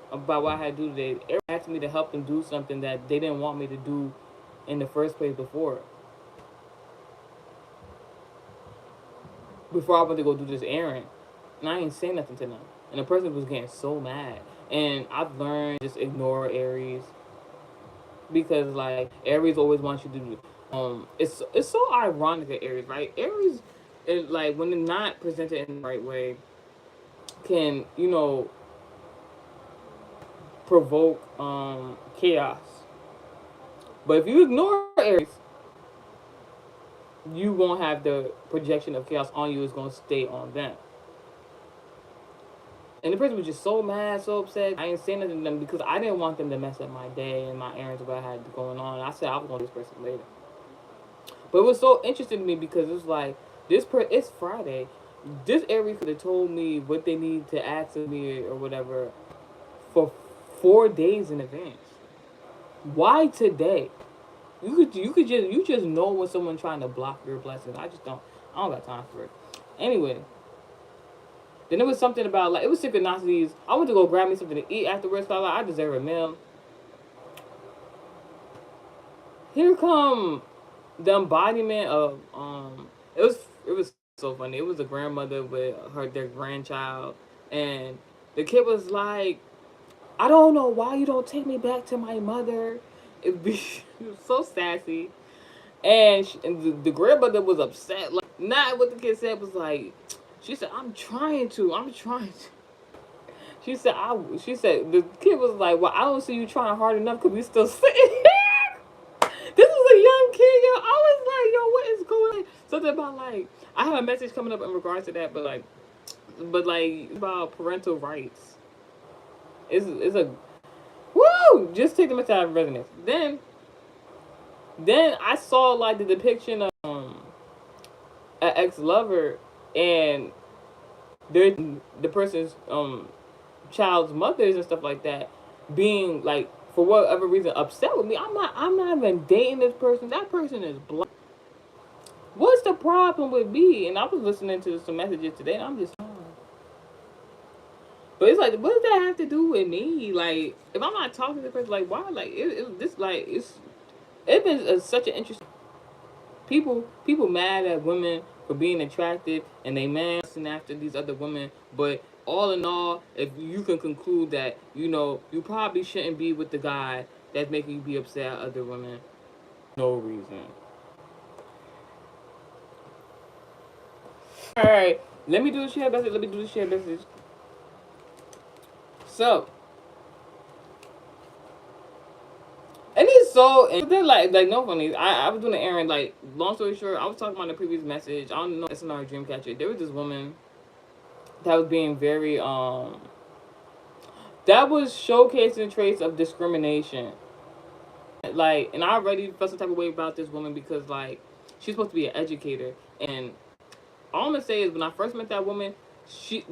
about what I had to do today. Aries asked me to help them do something that they didn't want me to do in the first place before I went to go do this errand. And I ain't say nothing to them. And the person was getting so mad. And I've learned just ignore Aries. Because, like, Aries always wants you to do it's so ironic that Aries, right? Aries, like, when they're not presented in the right way, can, provoke chaos. But if you ignore Aries, you won't have the projection of chaos on you. Is going to stay on them. And the person was just so mad, so upset. I didn't say nothing to them because I didn't want them to mess up my day and my errands, what I had going on. I said I was going to this person later. But it was so interesting to me because it's like, it's Friday. This area could have told me what they need to ask of me or whatever for 4 days in advance. Why today? You just know when someone's trying to block your blessings. I don't got time for it. Anyway, then there was something about, like, it was synchronicities. I went to go grab me something to eat afterwards. So I deserve a meal. Here come the embodiment of it was so funny. It was a grandmother with their grandchild, and the kid was like, "I don't know why you don't take me back to my mother." It was so sassy, and the grandmother was upset. Like, not what the kid said was like. She said, "I'm trying to. I'm trying to." She said, She said the kid was like, "Well, I don't see you trying hard enough because we still sitting here." This was a young kid, yo. I was like, "Yo, what is going on?" Something about, like, I have a message coming up in regards to that, but like about parental rights. It's a woo. Just take the message out of resonance. Then I saw, like, the depiction of an ex-lover and the person's child's mothers and stuff like that being, like, for whatever reason upset with me. I'm not even dating this person. That person is black. What's the problem with me? And I was listening to some messages today, and I'm just, but it's like, what does that have to do with me? Like, if I'm not talking to the person, like, why? Like, it's been such an interesting. People mad at women for being attractive, and they mad after these other women. But all in all, if you can conclude that, you probably shouldn't be with the guy that's making you be upset at other women, no reason. All right, let me do the share message. So, and it's so, and then, like no funny. I was doing an errand. Like, long story short, I was talking about the previous message. I don't know. It's another dream catcher. There was this woman that was being very that was showcasing traits of discrimination. Like, and I already felt some type of way about this woman because, like, she's supposed to be an educator, and all I'm gonna say is, when I first met that woman,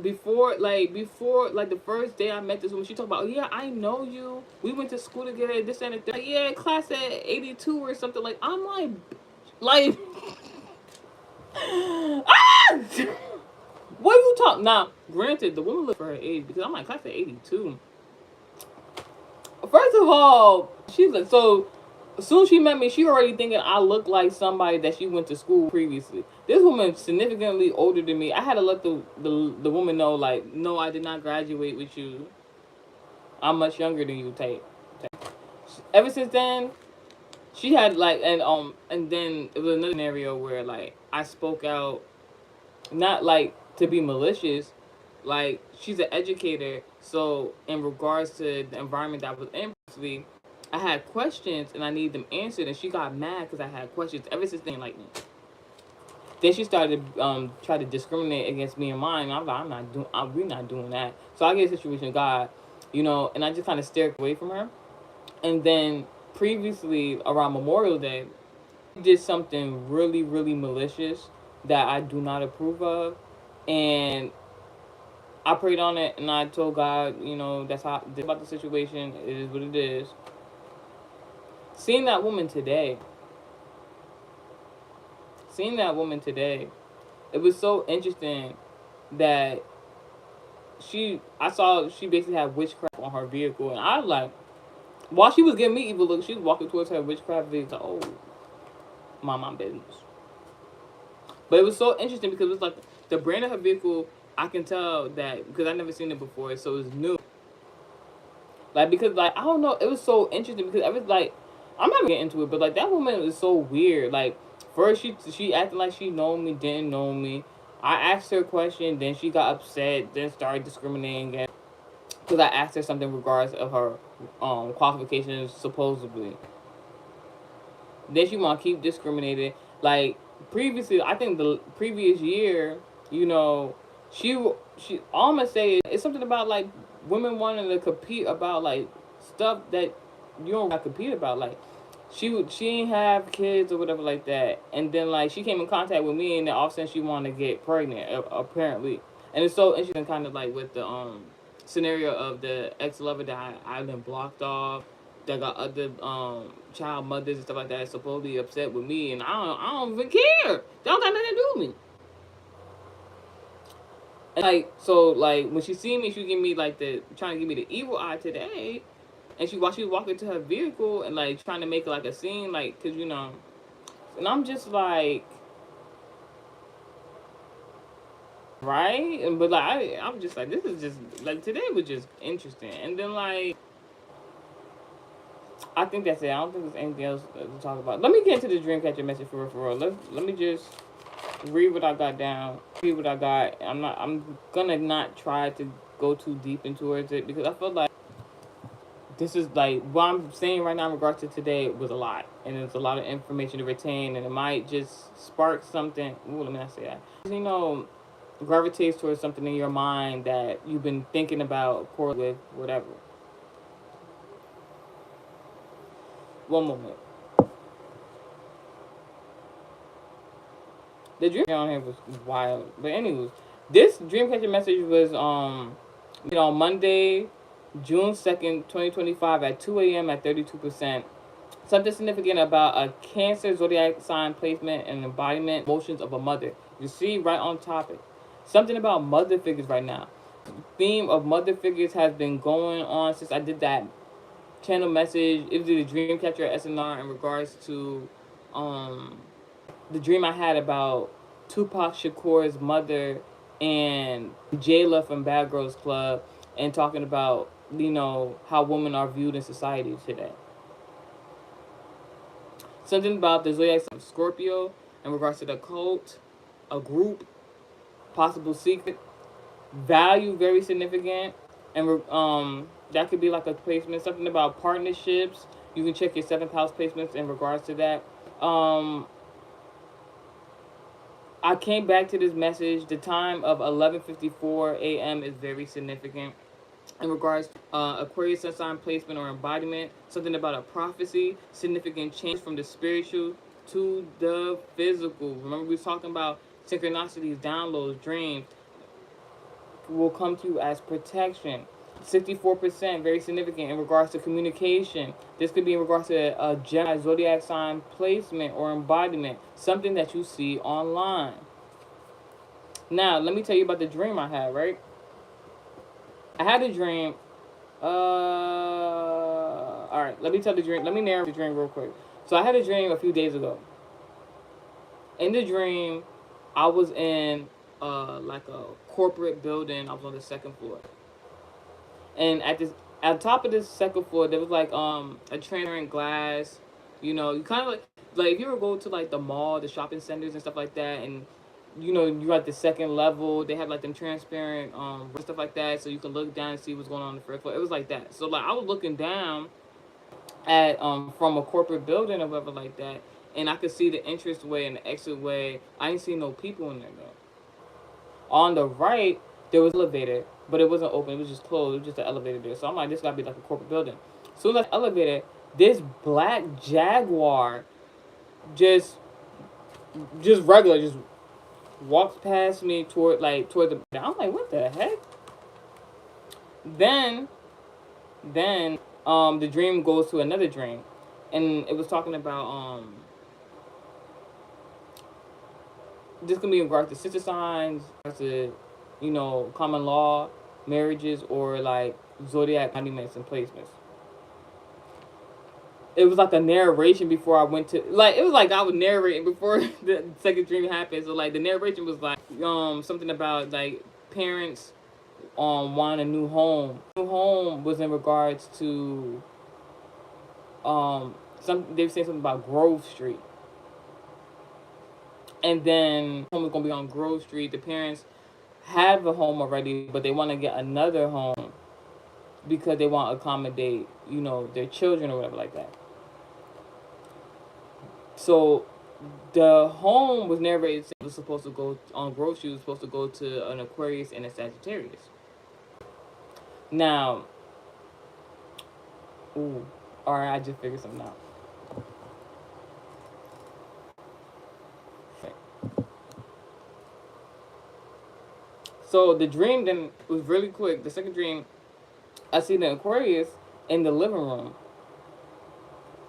before the first day I met this woman, she talked about, "Oh, yeah, I know you. We went to school together. This and that. Like, yeah, class at 82 or something." Like, I'm like, ah! What are you talking? Now, granted, the woman looked for her age because I'm like, class at 82. First of all, she's like, so as soon as she met me, she already thinking I look like somebody that she went to school previously. This woman significantly older than me. I had to let the woman know, like, no, I did not graduate with you. I'm much younger than you, Tate. Ever since then, she had, like, and then it was another scenario where, like, I spoke out, not like to be malicious, like, she's an educator, so in regards to the environment that I was in, I had questions and I need them answered, and she got mad because I had questions. Ever since then, like, then she started try to discriminate against me and mine. I'm like, we're not doing that. So I get a situation, God, and I just kind of stared away from her. And then previously, around Memorial Day, she did something really, really malicious that I do not approve of, and I prayed on it, and I told God, that's how about the situation. It is what it is. Seeing that woman today, it was so interesting that I saw she basically had witchcraft on her vehicle, and I was like, while she was giving me evil looks, she was walking towards her witchcraft vehicle. Oh, my business. But it was so interesting because it was like the brand of her vehicle. I can tell that because I never seen it before, so it was new. Like, because, like, I don't know, it was so interesting because I was like, I'm not gonna get into it, but, like, that woman is so weird. Like, first she acted like she know me, didn't know me. I asked her a question, then she got upset, then started discriminating again because I asked her something in regards of her qualifications supposedly. Then she want to keep discriminating. Like, previously, I think the previous year, you know, she all I'm gonna say is it's something about like women wanting to compete about like stuff that you don't got to compete about. Like she ain't have kids or whatever like that, and then like she came in contact with me, and then all of a sudden she wanted to get pregnant apparently, and it's so interesting, kind of like with the scenario of the ex lover that I been blocked off, that got other child mothers and stuff like that supposedly upset with me, and I don't even care. They don't got nothing to do with me. And like so, like when she see me, she give me like the trying to give me the evil eye today, and while she was walking to her vehicle and like trying to make like a scene, like cause you know, and I'm just like, right, and but like I'm just like this is just like today was just interesting, and then like I think that's it. I don't think there's anything else to talk about. Let me get into the Dreamcatcher message for real, for real. Let me just read what I got down. Read what I got. I'm gonna not try to go too deep into it because I feel like this is like what I'm saying right now in regards to today was a lot, and it's a lot of information to retain, and it might just spark something. Ooh, let me not say that. You know, gravitates towards something in your mind that you've been thinking about, or with whatever. One moment. The dream on here was wild. But anyways, this Dreamcatcher message was Monday, June 2nd, 2025 at 2 a.m. at 32%. Something significant about a Cancer zodiac sign placement and embodiment emotions of a mother. You see right on topic. Something about mother figures right now. Theme of mother figures has been going on since I did that channel message. It was the Dreamcatcher SNR in regards to the dream I had about Tupac Shakur's mother and Jayla from Bad Girls Club, and talking about, you know, how women are viewed in society today. Something about the zodiac sign of Scorpio in regards to the cult, a group, possible secret, value very significant, and that could be like a placement. Something about partnerships. You can check your seventh house placements in regards to that. I came back to this message. The time of 11:54 a.m. is very significant in regards to Aquarius sun sign placement or embodiment. Something about a prophecy, significant change from the spiritual to the physical. Remember, we was talking about synchronicities, downloads, dreams will come to you as protection. 64%, very significant in regards to communication. This could be in regards to a Gemini zodiac sign placement or embodiment, something that you see online. Now, let me tell you about the dream I had, right? I had a dream. Alright, let me tell the dream. Let me narrate the dream real quick. So, I had a dream a few days ago. In the dream, I was in like a corporate building. I was on the second floor. And at the top of this second floor, there was like a transparent glass. You know, you kind of like if you ever go to like the mall, the shopping centers and stuff like that, and you know you're at the second level, they have like them transparent stuff like that, so you can look down and see what's going on the first floor. It was like that. So like I was looking down at from a corporate building or whatever like that, and I could see the entrance way and the exit way. I didn't see no people in there though. On the right, there was an elevator, but it wasn't open. It was just closed. It was just an elevator there. So I'm like, this gotta be like a corporate building. So in the elevator, this black Jaguar just regular, just walks past me toward the. I'm like, what the heck? Then the dream goes to another dream, and it was talking about this can be in regards to sister signs, to, you know, common law, marriages, or like zodiac monuments and placements. It was like a narration before I went to, like, it was like I was narrating before the second dream happened. So like the narration was like something about like parents wanting a new home. New home was in regards to they were saying something about Grove Street. And then home was gonna be on Grove Street. The parents have a home already, but they want to get another home because they want to accommodate, you know, their children or whatever like that. So the home was never it was supposed to go on growth. She was supposed to go to an Aquarius and a Sagittarius. Now, ooh, all right, I just figured something out. So the dream then was really quick. The second dream, I seen the Aquarius in the living room,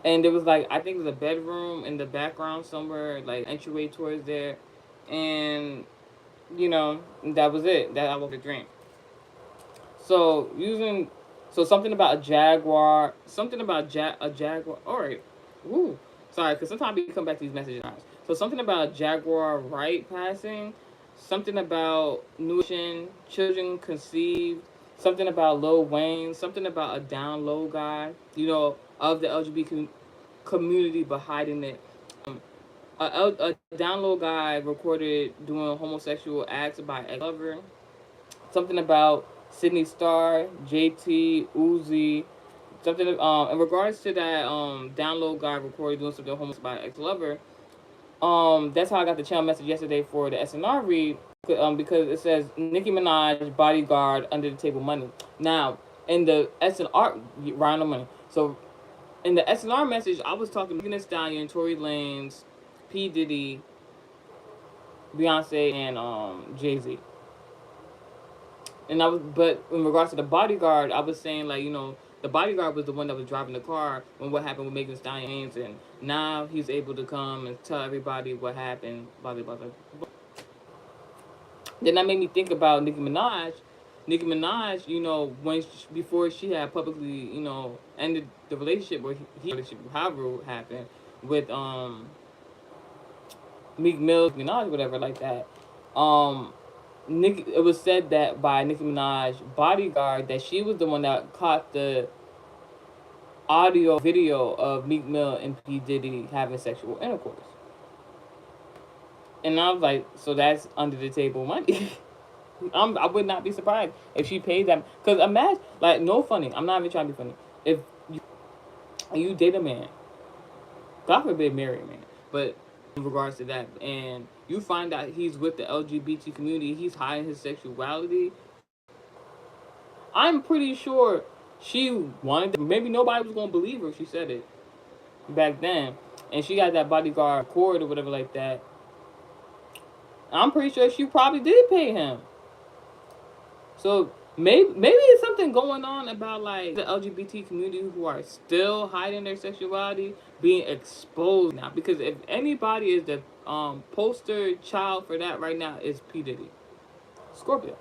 and there was like I think it was a bedroom in the background somewhere, like entryway towards there, and that was it. That I woke the dream. So something about a jaguar, something about a jaguar. All right, woo. Sorry, because sometimes we come back to these messages. So something about a jaguar right passing, something about nutrition, children conceived, something about Lil Wayne, something about a down low guy, of the LGBT community, but hiding it. A down low guy recorded doing homosexual acts by ex lover. Something about Sydney Star, JT, Uzi, something in regards to that download guy recorded doing something homeless by ex lover. That's how I got the channel message yesterday for the SNR read. Because it says Nicki Minaj bodyguard under the table money. Now in the SNR round of money. So in the SNR message, I was talking Megan Thee Stallion, Tory Lanez, P Diddy, Beyonce, and Jay-Z. But in regards to the bodyguard, I was saying like the bodyguard was the one that was driving the car when what happened with Megan Thee Stallion, and now he's able to come and tell everybody what happened. Blah blah blah. Blah. Then that made me think about Nicki Minaj. Nicki Minaj, before she had publicly, ended the relationship or however it happened with Meek Mill, Minaj, whatever like that. It was said that by Nicki Minaj bodyguard that she was the one that caught the audio video of Meek Mill and P Diddy having sexual intercourse. And I was like, so that's under the table money. I would not be surprised if she paid them. Because imagine, like, no funny. I'm not even trying to be funny. If you date a man, God forbid marry a man, but in regards to that, and you find out he's with the LGBT community, he's hiding his sexuality, I'm pretty sure she wanted to, maybe nobody was going to believe her if she said it back then, and she got that bodyguard cord or whatever like that. I'm pretty sure she probably did pay him. So maybe it's something going on about like the LGBT community who are still hiding their sexuality being exposed now. Because if anybody is the poster child for that right now, is P Diddy, Scorpio.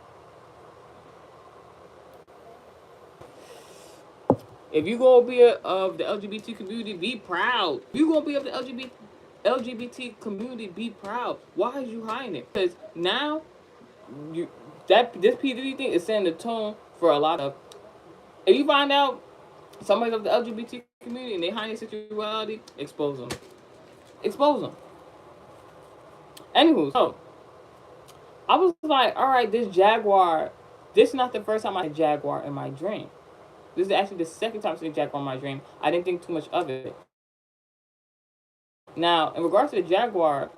If you gonna be of the LGBT community, be proud. If you gonna be of the LGBT community, be proud. Why is you hiding it? Because now this P Diddy thing is setting the tone for a lot of. If you find out somebody's of the LGBT community and they hide their sexuality, expose them. Expose them. Anywho, so I was like, all right, this jaguar. This is not the first time I had jaguar in my dream. This is actually the second time I seen jaguar in my dream. I didn't think too much of it. Now, in regards to the jaguar,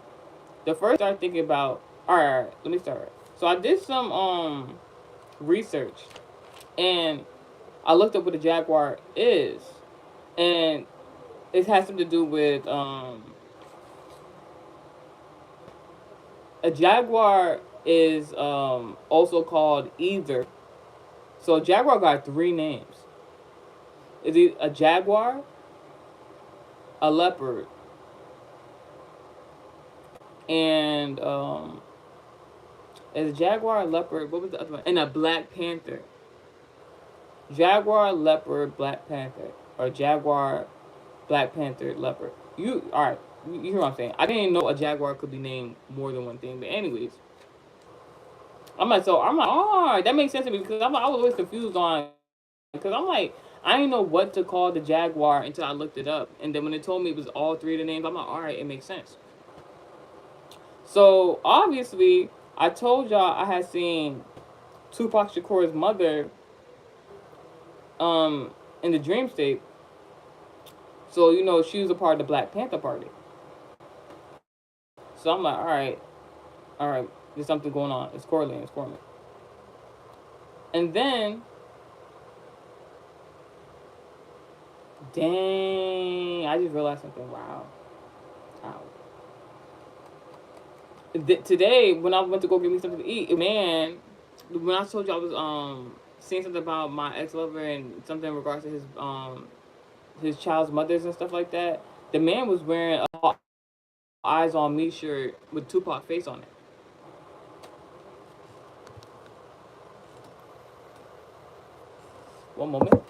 the first I started thinking about. All right, let me start. So I did some research, and I looked up what a jaguar is, and it has something to do with a jaguar is also called either. So a jaguar got 3 names. Is it a jaguar, a leopard, and is a jaguar, a leopard, what was the other one? And a black panther. Jaguar, leopard, black panther, or jaguar, black panther, leopard. Alright, you hear what I'm saying? I didn't know a jaguar could be named more than one thing, but anyways. I'm like, oh, that makes sense to me, because I was always confused on, because I'm like, I didn't know what to call the jaguar until I looked it up, and then when it told me it was all 3 of the names, I'm like, alright, it makes sense. So obviously, I told y'all I had seen Tupac Shakur's mother in the dream state. So she was a part of the Black Panther Party. So I'm like, all right, there's something going on. It's correlating, it's correlating. And then, dang, I just realized something. Wow. Wow. Today, when I went to go get me something to eat, man, when I told you I was seeing something about my ex lover and something in regards to his child's mothers and stuff like that, the man was wearing a Eyes on Me shirt with Tupac face on it. One moment.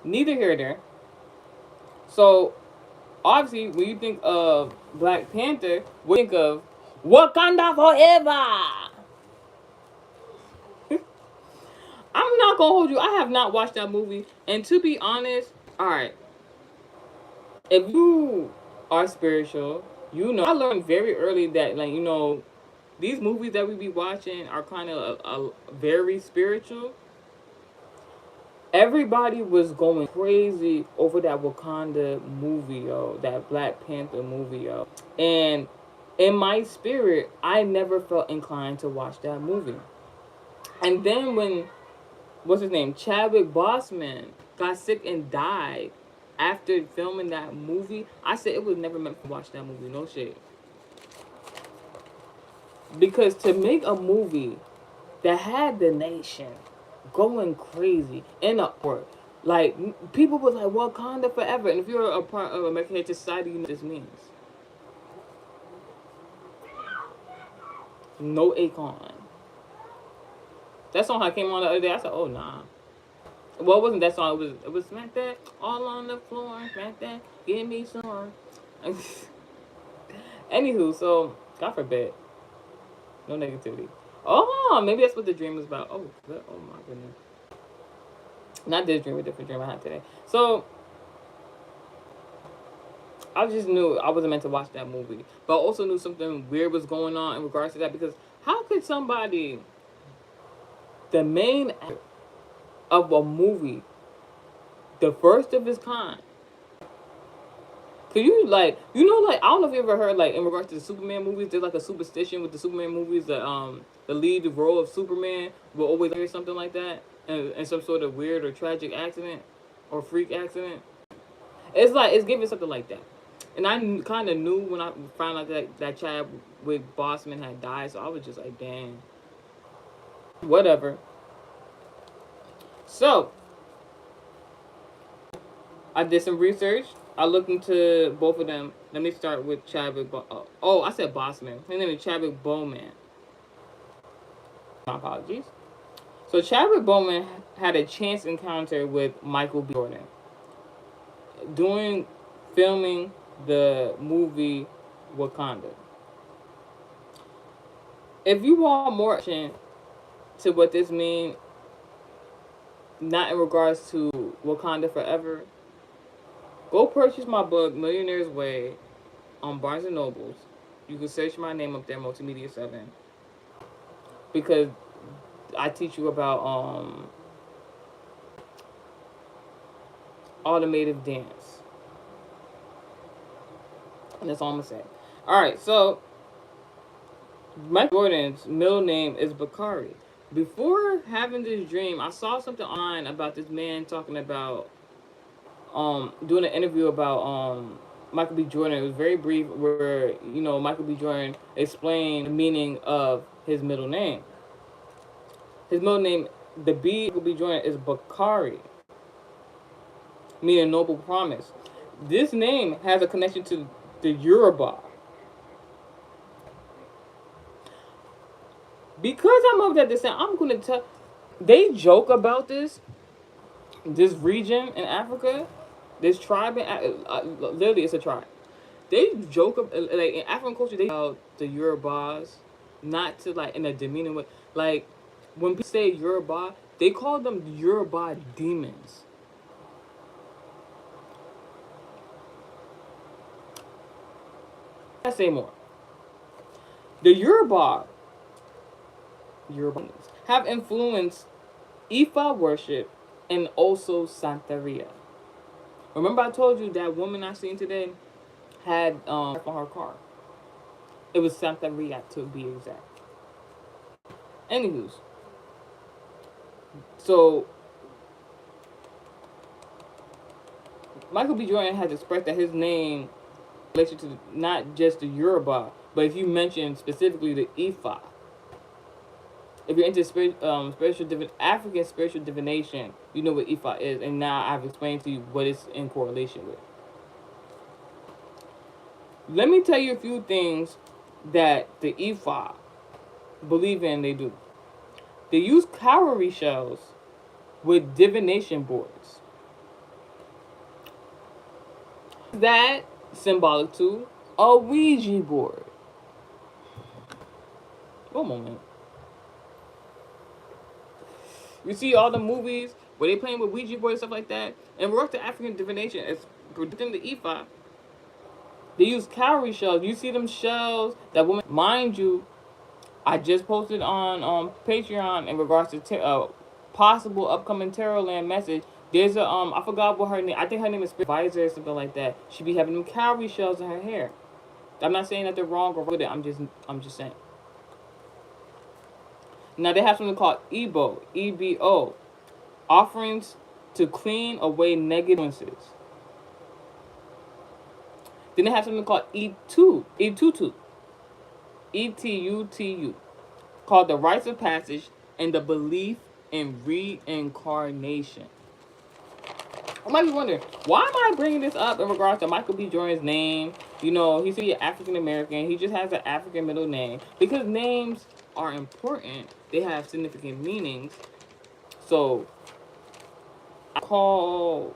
Neither here nor there. So obviously, when you think of Black Panther, we think of Wakanda Forever. I'm not gonna hold you. I have not watched that movie, and to be honest, all right, if you are spiritual, you know I learned very early that like these movies that we be watching are kind of very spiritual. Everybody was going crazy over that Wakanda movie, yo, that Black Panther movie, yo. And in my spirit, I never felt inclined to watch that movie. And then when, what's his name, Chadwick Boseman got sick and died after filming that movie, I said it was never meant to watch that movie, no shit. Because to make a movie that had the nation going crazy in a port, like people was like Wakanda forever, and if you're a part of American Heritage Society, you know what this means. No Akon. That song I came on the other day. I said, "Oh nah." Well, it wasn't that song. It was Smack That all on the floor. Smack That, give me some. Anywho, so God forbid, no negativity. Oh, maybe that's what the dream was about. Oh, oh my goodness. Not this dream, a different dream I had today. So I just knew I wasn't meant to watch that movie, but I also knew something weird was going on in regards to that because how could somebody, the main actor of a movie, the first of its kind, could you like like I don't know if you ever heard like in regards to the Superman movies, there's like a superstition with the Superman movies that the lead role of Superman will always hear something like that and some sort of weird or tragic accident or freak accident. It's like it's giving something like that. And I kind of knew when I found out that Chadwick Boseman had died, so I was just like, damn. Whatever. So, I did some research. I looked into both of them. Let me start with Chadwick. I said Boseman. His name is Chadwick Boseman. My apologies. So, Chadwick Boseman had a chance encounter with Michael B. Jordan during filming the movie Wakanda. If you want more attention to what this means, not in regards to Wakanda Forever, go purchase my book Millionaire's Way on Barnes and Nobles. You can search my name up there, Multimedia 7, because I teach you about automative dance, and that's all I'm gonna say. All right, so Mike Jordan's middle name is Bakari. Before having this dream, I saw something online about this man talking about doing an interview about Michael B. Jordan. It was very brief where Michael B. Jordan explained the meaning of his middle name. His middle name, the B Michael B. Jordan, is Bakari, meaning noble promise. This name has a connection to the Yoruba. Because I'm of that descent, I'm gonna tell. They joke about this region in Africa, this tribe. Literally, it's a tribe. They joke like in African culture. They about the Yorubas, not to like in a demeaning way. Like when people say Yoruba, they call them Yoruba demons. I say more. The Yorubas have influenced Ifa worship and also Santeria. Remember I told you that woman I seen today had on her car. It was Santa Ria to be exact. Anywho's, so Michael B. Jordan has expressed that his name relates to not just the Yoruba, but if you mention specifically the Ifa, if you're into African spiritual divination, you know what Ifa is, and now I've explained to you what it's in correlation with. Let me tell you a few things that the Ifa believe in. They do. They use cowrie shells with divination boards. That symbolic to a Ouija board. One moment. You see all the movies where they playing with Ouija boards and stuff like that. And we're to African divination as predicting the Ifa. They use cowrie shells. You see them shells that woman. Mind you, I just posted on Patreon in regards to possible upcoming Tarot Land message. There's a I forgot what her name. I think her name is Advisor or something like that. She be having them cowrie shells in her hair. I'm not saying that they're wrong or with it. I'm just saying. Now they have something called EBO, EBO, offerings to clean away negative influences. Then they have something called Etutu, ETUTU, called the rites of passage and the belief in reincarnation. I might be wondering, why am I bringing this up in regards to Michael B. Jordan's name? You know, he's African American. He just has an African middle name. Because names are important. They have significant meanings. So, I call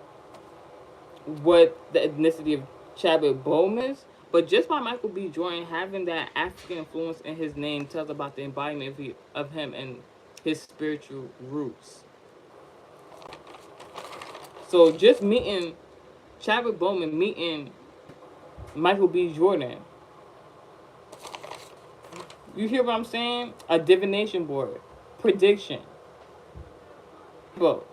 what the ethnicity of Chadwick Boseman is. But just by Michael B. Jordan having that African influence in his name tells about the embodiment of him and his spiritual roots. So just meeting Chadwick Boseman, meeting Michael B. Jordan. You hear what I'm saying? A divination board. Prediction. Bro.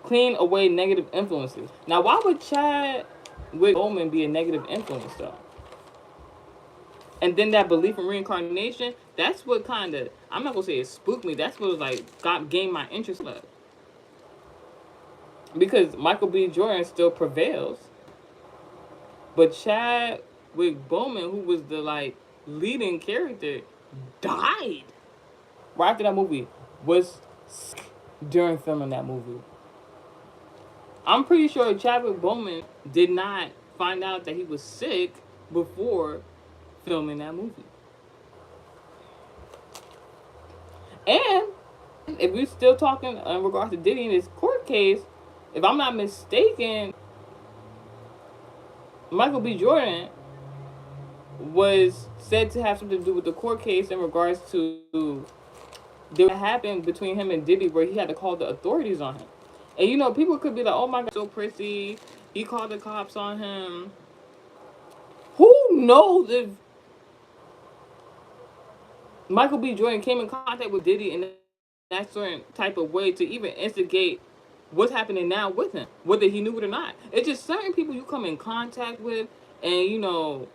Clean away negative influences. Now, why would Chadwick Boseman be a negative influence, though? And then that belief in reincarnation, that's what kind of, I'm not going to say it spooked me. That's what gained my interest in it. Because Michael B. Jordan still prevails. But Chadwick Boseman, who was the leading character, died right after that movie. Was sick during filming that movie. I'm pretty sure Chadwick Boseman did not find out that he was sick before filming that movie. And if we're still talking in regards to Diddy and his court case, if I'm not mistaken, Michael B. Jordan was said to have something to do with the court case in regards to what happened between him and Diddy, where he had to call the authorities on him. And you know, people could be like, oh my God, so prissy. He called the cops on him. Who knows if Michael B. Jordan came in contact with Diddy in that certain type of way to even instigate what's happening now with him, whether he knew it or not. It's just certain people you come in contact with, and you know,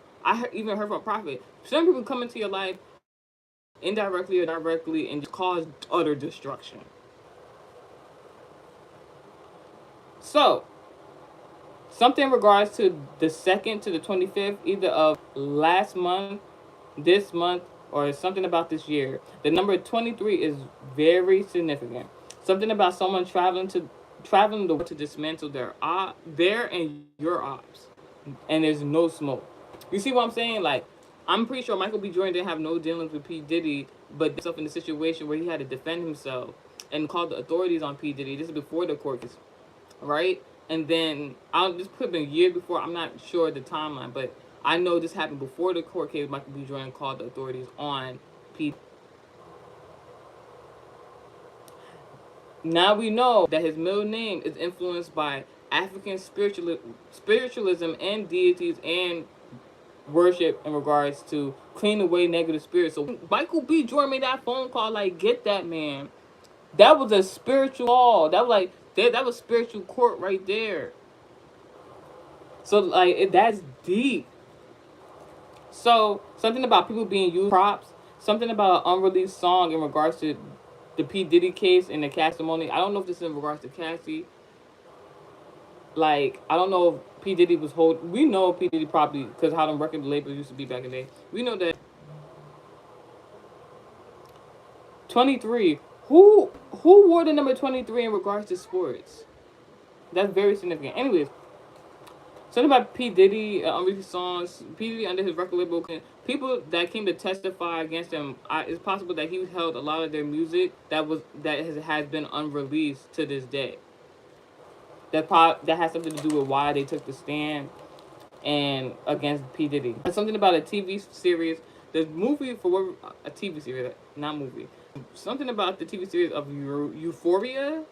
even heard from Prophet. Certain people come into your life indirectly or directly and just cause utter destruction. So, something in regards to the 2nd to the 25th, either of last month, this month, or something about this year. The number 23 is very significant. Something about someone traveling the world to dismantle their and your ops. And there's no smoke. You see what I'm saying? Like, I'm pretty sure Michael B. Jordan didn't have no dealings with P. Diddy, but himself in a situation where he had to defend himself and called the authorities on P. Diddy. This is before the court case, right? And then this could have been a year before. I'm not sure the timeline, but I know this happened before the court case. Michael B. Jordan called the authorities on P. Now we know that his middle name is influenced by African spiritualism and deities and worship in regards to clean away negative spirits. So Michael B. Jordan made that phone call, like, get that man. That was a spiritual call. That was that was spiritual court right there. So that's deep. So something about people being used props. Something about an unreleased song in regards to the P Diddy case and the testimony. I don't know if this is in regards to Cassie. Like, I don't know if P Diddy was holding. We know P Diddy probably, because how them record labels used to be back in the day. We know that 23. Who wore the number 23 in regards to sports? That's very significant. Anyways, something about P Diddy, unreleased songs. P Diddy under his record label. People that came to testify against him. It's possible that he held a lot of their music that has been unreleased to this day. That has something to do with why they took the stand and against P Diddy. It's something about a TV series. The movie for a TV series, not movie. Something about the TV series of Euphoria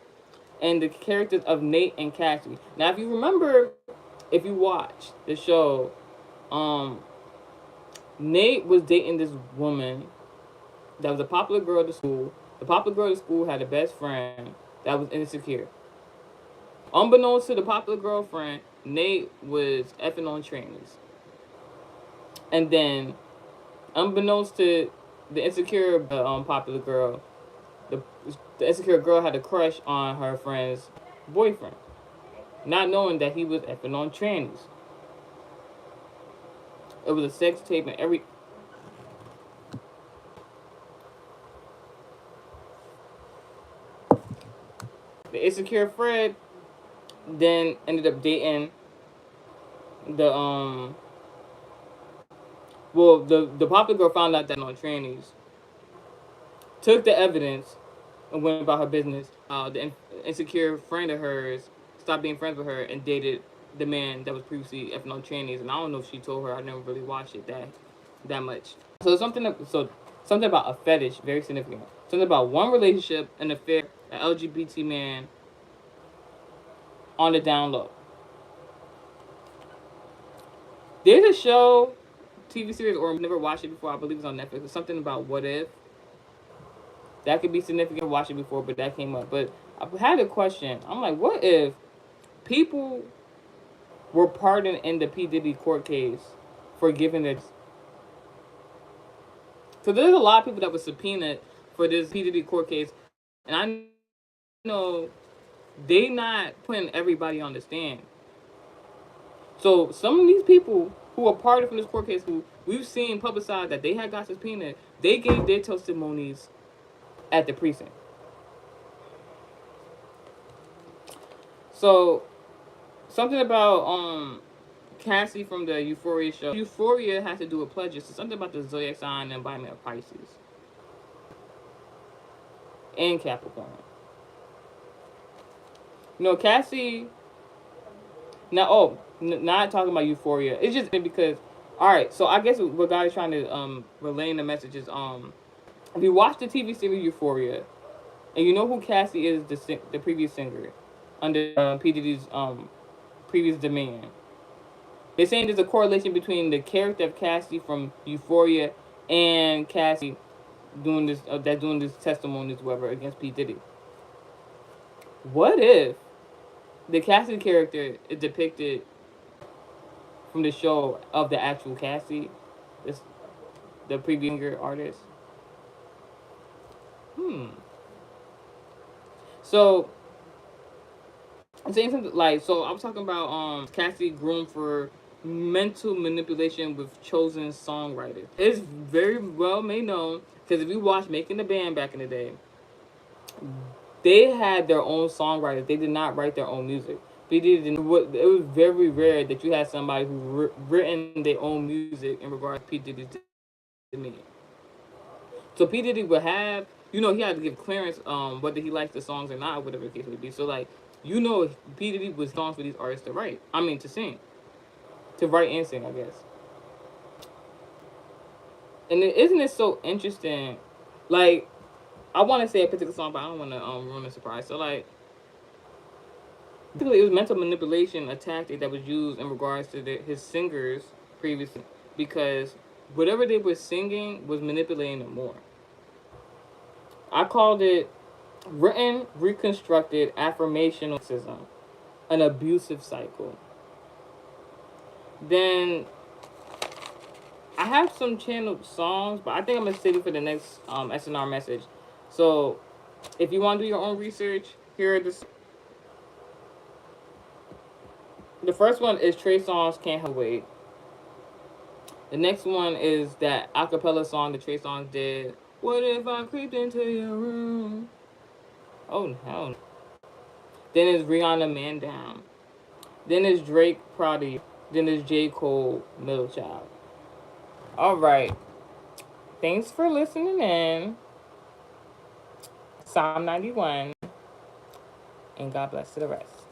and the characters of Nate and Cassie. Now, if you remember, if you watch the show, Nate was dating this woman that was a popular girl at the school. The popular girl at the school had a best friend that was insecure. Unbeknownst to the popular girlfriend, Nate was effing on trainers. And then, unbeknownst to the insecure popular girl, the insecure girl had a crush on her friend's boyfriend, not knowing that he was effing on trannies. It was a sex tape and every. The insecure Fred then ended up dating the the popular girl found out that on trannies, took the evidence and went about her business. The insecure friend of hers stopped being friends with her and dated the man that was previously effing on trannies. And I don't know if she told her. I never really watched it that much. So something about a fetish, very significant. Something about one relationship, an affair, an LGBT man on the down low. There's a show, TV series, or I've never watched it before. I believe it's on Netflix. It's something about what if. That could be significant. I watched it before, but that came up. But I had a question. I'm like, what if people were pardoned in the P Diddy court case for giving it? So there's a lot of people that were subpoenaed for this P Diddy court case, and I know they not putting everybody on the stand. So some of these people who are pardoned from this court case, who we've seen publicized that they had got subpoenaed, they gave their testimonies at the precinct. So something about Cassie from the Euphoria show. Euphoria has to do with pledges. So something about the zodiac sign and environment of Pisces and Capricorn. You know, Cassie. Now, not talking about Euphoria. It's just because, all right. So I guess what God is trying to relay in the message is if you watch the TV series Euphoria, and you know who Cassie is, the previous singer under P Diddy's previous demand. They're saying there's a correlation between the character of Cassie from Euphoria and Cassie doing this testimonies, whatever, against P Diddy. What if the Cassie character is depicted from the show of the actual Cassie, the previous singer artist? So I'm saying something like, so I was talking about Cassie groomed for mental manipulation with chosen songwriters. It's very well made known, because if you watch Making the Band back in the day, they had their own songwriters. They did not write their own music. It was very rare that you had somebody who written their own music in regards to P Diddy's demand. So P Diddy would have, he had to give clearance whether he likes the songs or not, whatever the case may be. So like, P Diddy was songs for these artists to write. I mean, to sing, to write and sing, I guess. And isn't it so interesting? Like, I want to say a particular song, but I don't want to ruin the surprise. So like, basically, it was mental manipulation, a tactic that was used in regards to his singers previously, because whatever they were singing was manipulating them more. I called it written, reconstructed affirmationalism, an abusive cycle. Then I have some channeled songs, but I think I'm gonna save it for the next SNR message. So if you want to do your own research, here are the first one is Trey Songz Can't Help Wait. The next one is that acapella song that Trey Songz did. What if I creeped into your room? Oh hell no. Then is Rihanna Man Down. Then is Drake Proud of You. Then is J. Cole Middle Child. Alright. Thanks for listening in. Psalm 91. And God bless to the rest.